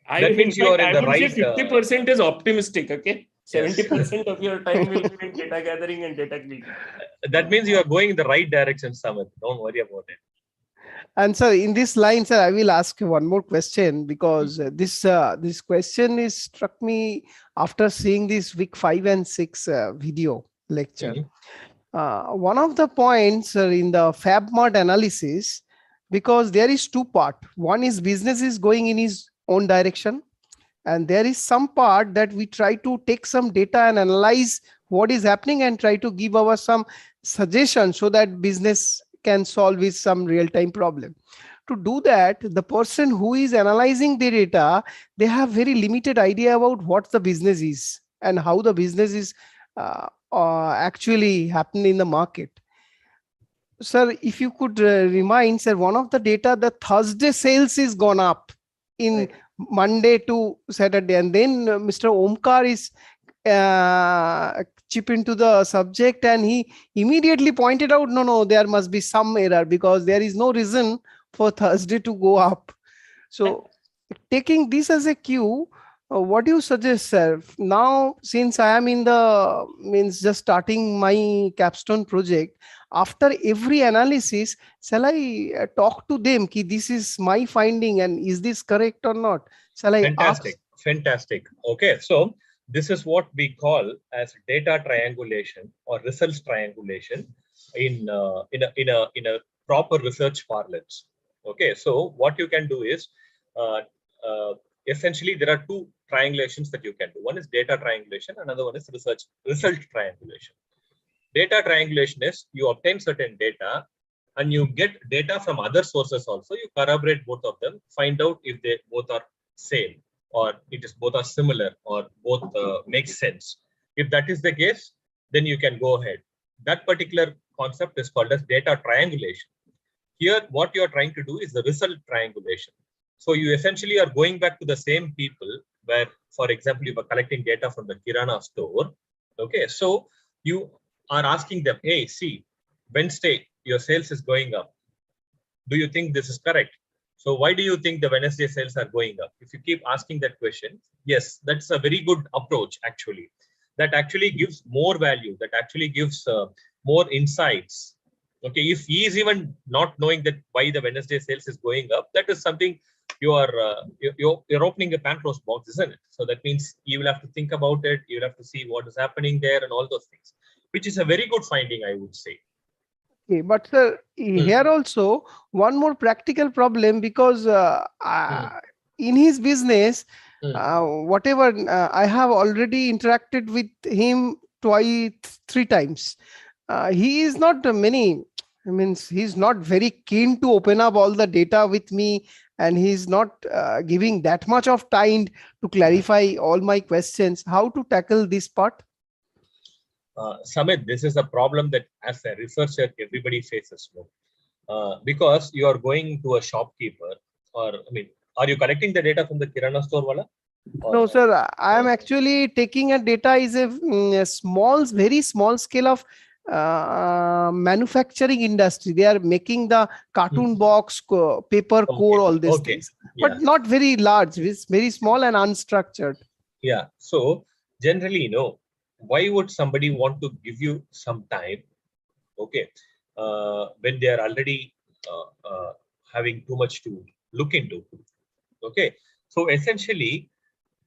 That means you are in the right. 50% is optimistic, okay? 70% of your time will be in data gathering and data cleaning. That means you are going in the right direction, Samit. Don't worry about it. And sir, in this line, sir, I will ask one more question, because this question is struck me after seeing this week 5 and 6 video lecture. One of the points in the FabMart analysis, because there is two parts. One is business is going in his own direction, And there is some part that we try to take some data and analyze what is happening and try to give our some suggestions so that business can solve with some real-time problem. To do that, the person who is analyzing the data, they have very limited idea about what the business is and how the business is actually happening in the market. Sir, if you could remind, sir, one of the data, the Thursday sales is gone up in Monday to Saturday, and then Mr. Omkar is chip into the subject, and he immediately pointed out, no, there must be some error because there is no reason for Thursday to go up. So taking this as a cue, what do you suggest, sir? Now, since I am in the just starting my capstone project, after every analysis, shall I talk to them ki this is my finding and is this correct or not? Shall I Fantastic, ask? fantastic. Okay, so this is what we call as data triangulation or results triangulation in a proper research parlance. Okay, so what you can do is essentially there are two triangulations that you can do. One is data triangulation, another one is result triangulation. Data triangulation is you obtain certain data and you get data from other sources also. You corroborate both of them, find out if they both are same or both are similar or both make sense. If that is the case, then you can go ahead. That particular concept is called as data triangulation. Here, what you are trying to do is the result triangulation. So you essentially are going back to the same people where, for example, you were collecting data from the Kirana store. Okay, so you are asking them, hey, see, Wednesday, your sales is going up. Do you think this is correct? So why do you think the Wednesday sales are going up? If you keep asking that question, yes, that's a very good approach, actually. That actually gives more value, that actually gives more insights. Okay, if he is even not knowing that why the Wednesday sales is going up, that is something you're opening a Pandora's box, isn't it? So that means you will have to think about it, you will have to see what is happening there and all those things, which is a very good finding, I would say. Okay, but sir, here also one more practical problem because in his business, whatever I have already interacted with him three times. He is not he's not very keen to open up all the data with me, and he's not giving that much of time to clarify all my questions. How to tackle this part? Samit, this is a problem that as a researcher, everybody faces. Because you are going to a shopkeeper, or are you collecting the data from the Kirana store wala? No, sir, I am actually taking a data is a very small scale of manufacturing industry. They are making the cartoon box, paper core, all these things, but not very large. It's very small and unstructured. Yeah. So generally, why would somebody want to give you some time, okay, when they are already having too much to look into? Okay. So essentially,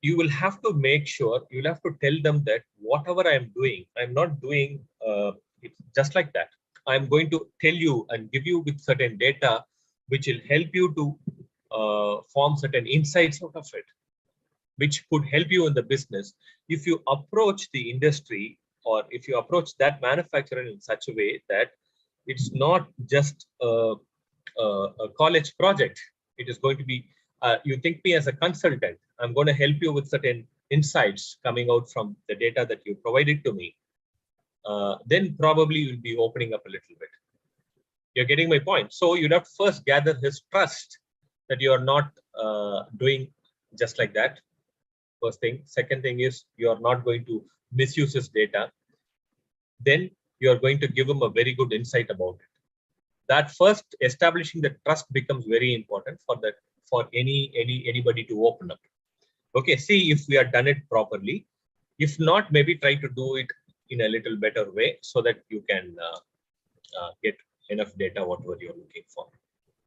you will have to make sure, you'll have to tell them that whatever I'm doing, I'm not doing it just like that. I'm going to tell you and give you with certain data, which will help you to form certain insights out of it, which could help you in the business. If you approach the industry or if you approach that manufacturer in such a way that it's not just a college project, it is going to be, you think me as a consultant, I'm going to help you with certain insights coming out from the data that you provided to me, then probably you'll be opening up a little bit. You're getting my point? So you'd have to first gather his trust that you're not doing just like that. First thing. Second thing is you are not going to misuse his data. Then you are going to give him a very good insight about it. That first establishing the trust becomes very important for anybody to open up. Okay, see if we have done it properly. If not, maybe try to do it in a little better way so that you can get enough data whatever you're looking for.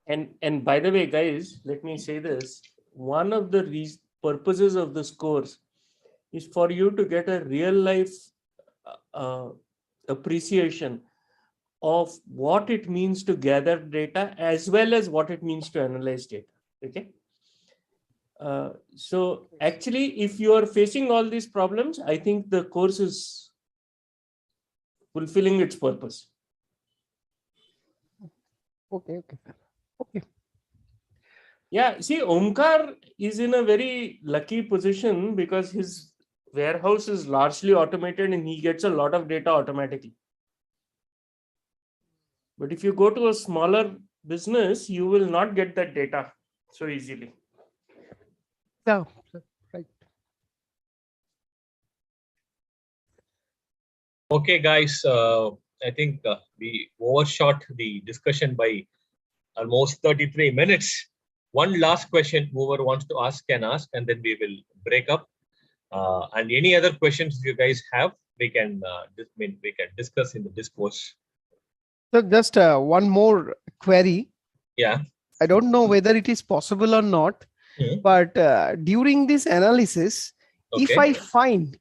And by the way, guys, let me say this. One of the purposes of this course is for you to get a real life appreciation of what it means to gather data as well as what it means to analyze data. Okay. So actually, if you are facing all these problems, I think the course is fulfilling its purpose. Okay. Yeah, see, Omkar is in a very lucky position because his warehouse is largely automated and he gets a lot of data automatically. But if you go to a smaller business, you will not get that data so easily. Yeah, right. Okay, guys, I think we overshot the discussion by almost 33 minutes. One last question whoever wants to ask can ask, and then we will break up. And any other questions you guys have, we can discuss in the discourse. So just one more query. Yeah. I don't know whether it is possible or not, but during this analysis, if I find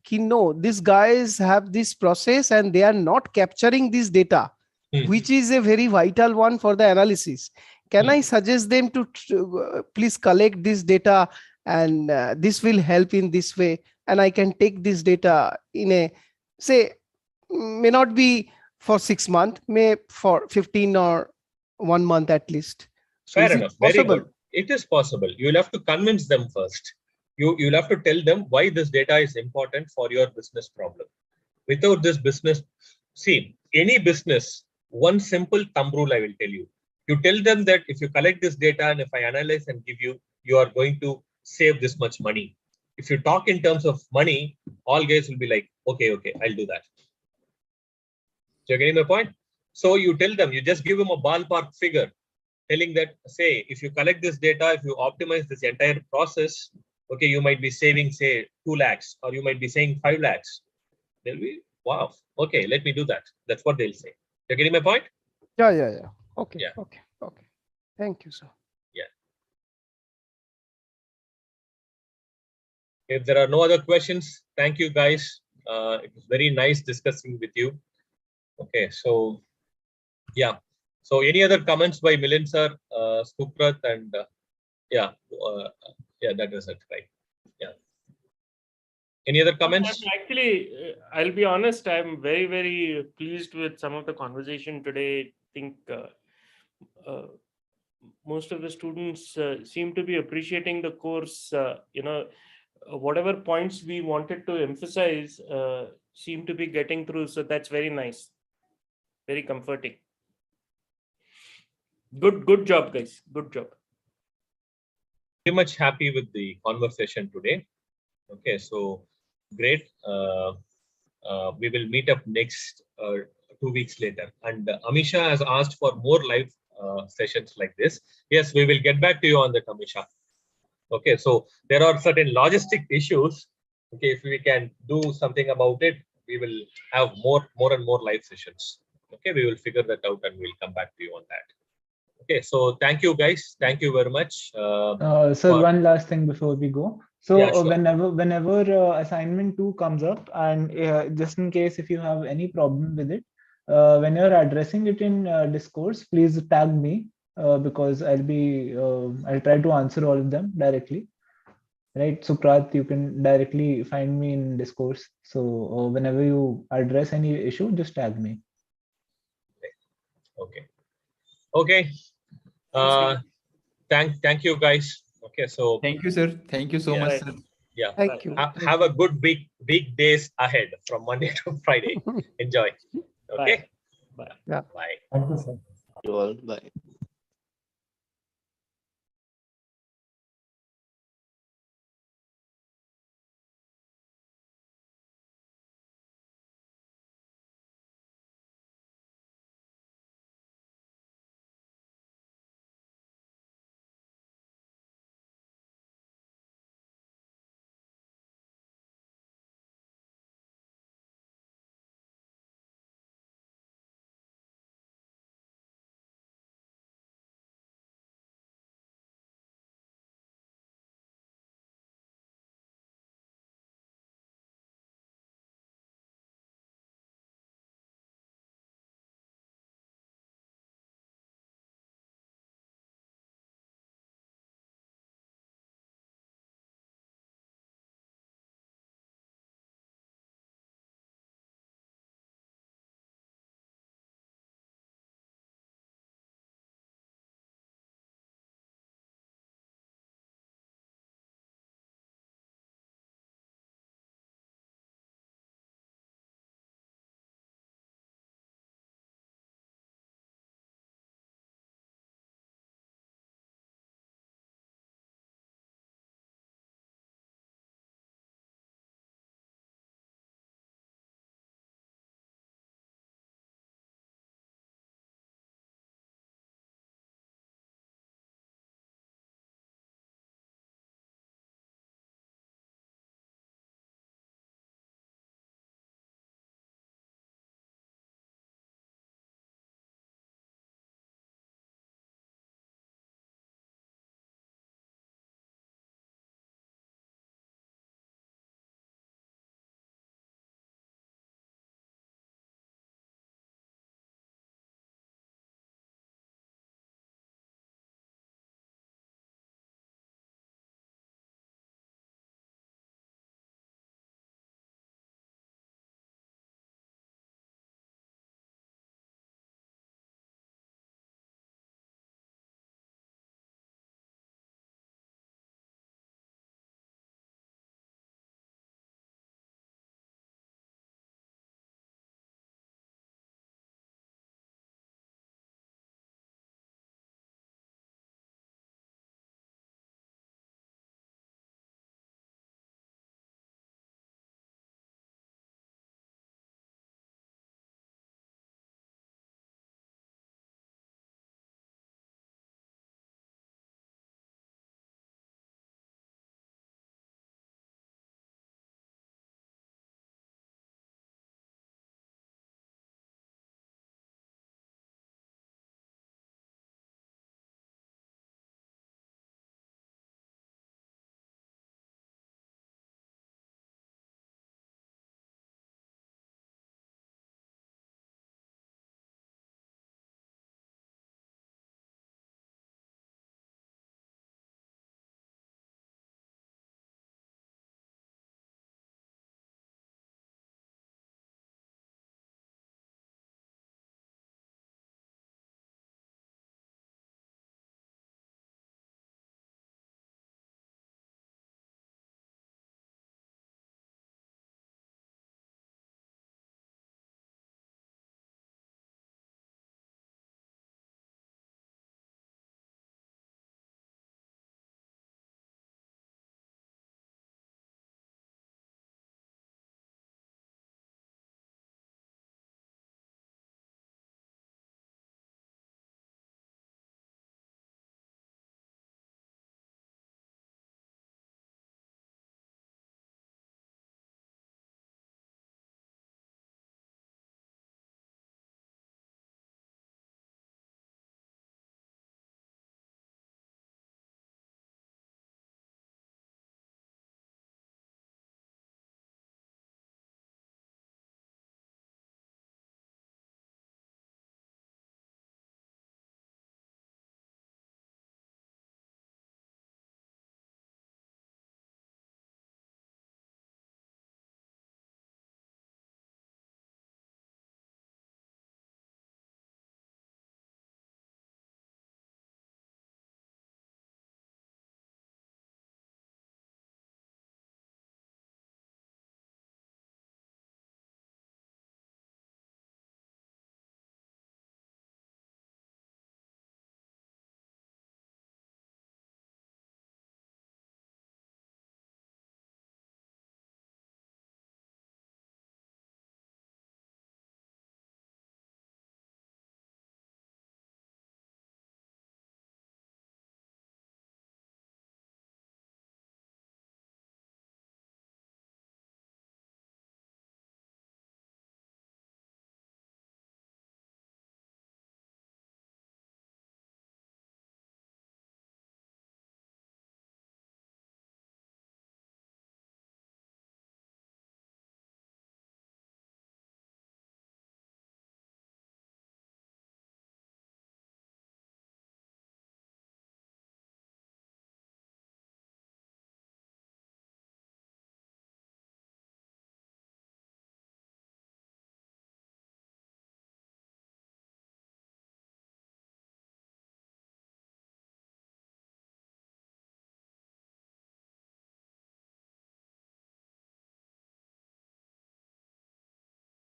these guys have this process and they are not capturing this data, which is a very vital one for the analysis, can I suggest them to please collect this data, and this will help in this way, and I can take this data in a, say, may not be for 6 months, may for 15 or 1 month at least. So Fair enough. Very good. It is possible. You'll have to convince them first. You'll have to tell them why this data is important for your business problem. Without this business, see, any business, one simple thumb rule I will tell you. You tell them that if you collect this data and if I analyze and give you, you are going to save this much money. If you talk in terms of money, all guys will be like, okay, I'll do that. So you're getting my point? So you tell them, you just give them a ballpark figure, telling that, say, if you collect this data, if you optimize this entire process, okay, you might be saving, say, 2 lakhs, or you might be saying 5 lakhs. They'll be, wow, okay, let me do that. That's what they'll say. You're getting my point? Yeah. Okay. Yeah. Okay. Thank you, sir. Yeah. If there are no other questions, thank you, guys. It was very nice discussing with you. Okay, so yeah. So any other comments by Milind sir, Suprat, and yeah, that was it, right? Yeah. Any other comments? Actually, I'll be honest, I'm very, very pleased with some of the conversation today. I think most of the students seem to be appreciating the course. Whatever points we wanted to emphasize seem to be getting through. So that's very nice. Very comforting. Good job, guys. Good job. Very much happy with the conversation today. Okay, so great. We will meet up next 2 weeks later. And Amisha has asked for more live sessions like this. Yes, we will get back to you on that, Amisha. Okay, so there are certain logistic issues. Okay, if we can do something about it, we will have more and more live sessions. Okay, we will figure that out and we'll come back to you on that. Okay, so thank you, guys. Thank you very much. Sir, one last thing before we go. So yeah, sure. whenever assignment 2 comes up, and just in case if you have any problem with it, when you're addressing it in discourse, please tag me because I'll try to answer all of them directly. Right, Suprat, you can directly find me in discourse. So whenever you address any issue, just tag me. Okay. Thank you, guys. Okay, so thank you, sir. Thank you so much, sir. Yeah. Thank you. Have a good weekdays ahead from Monday to Friday. Enjoy. Okay. Bye. Yeah. Bye. Thank you, sir. You all. Bye.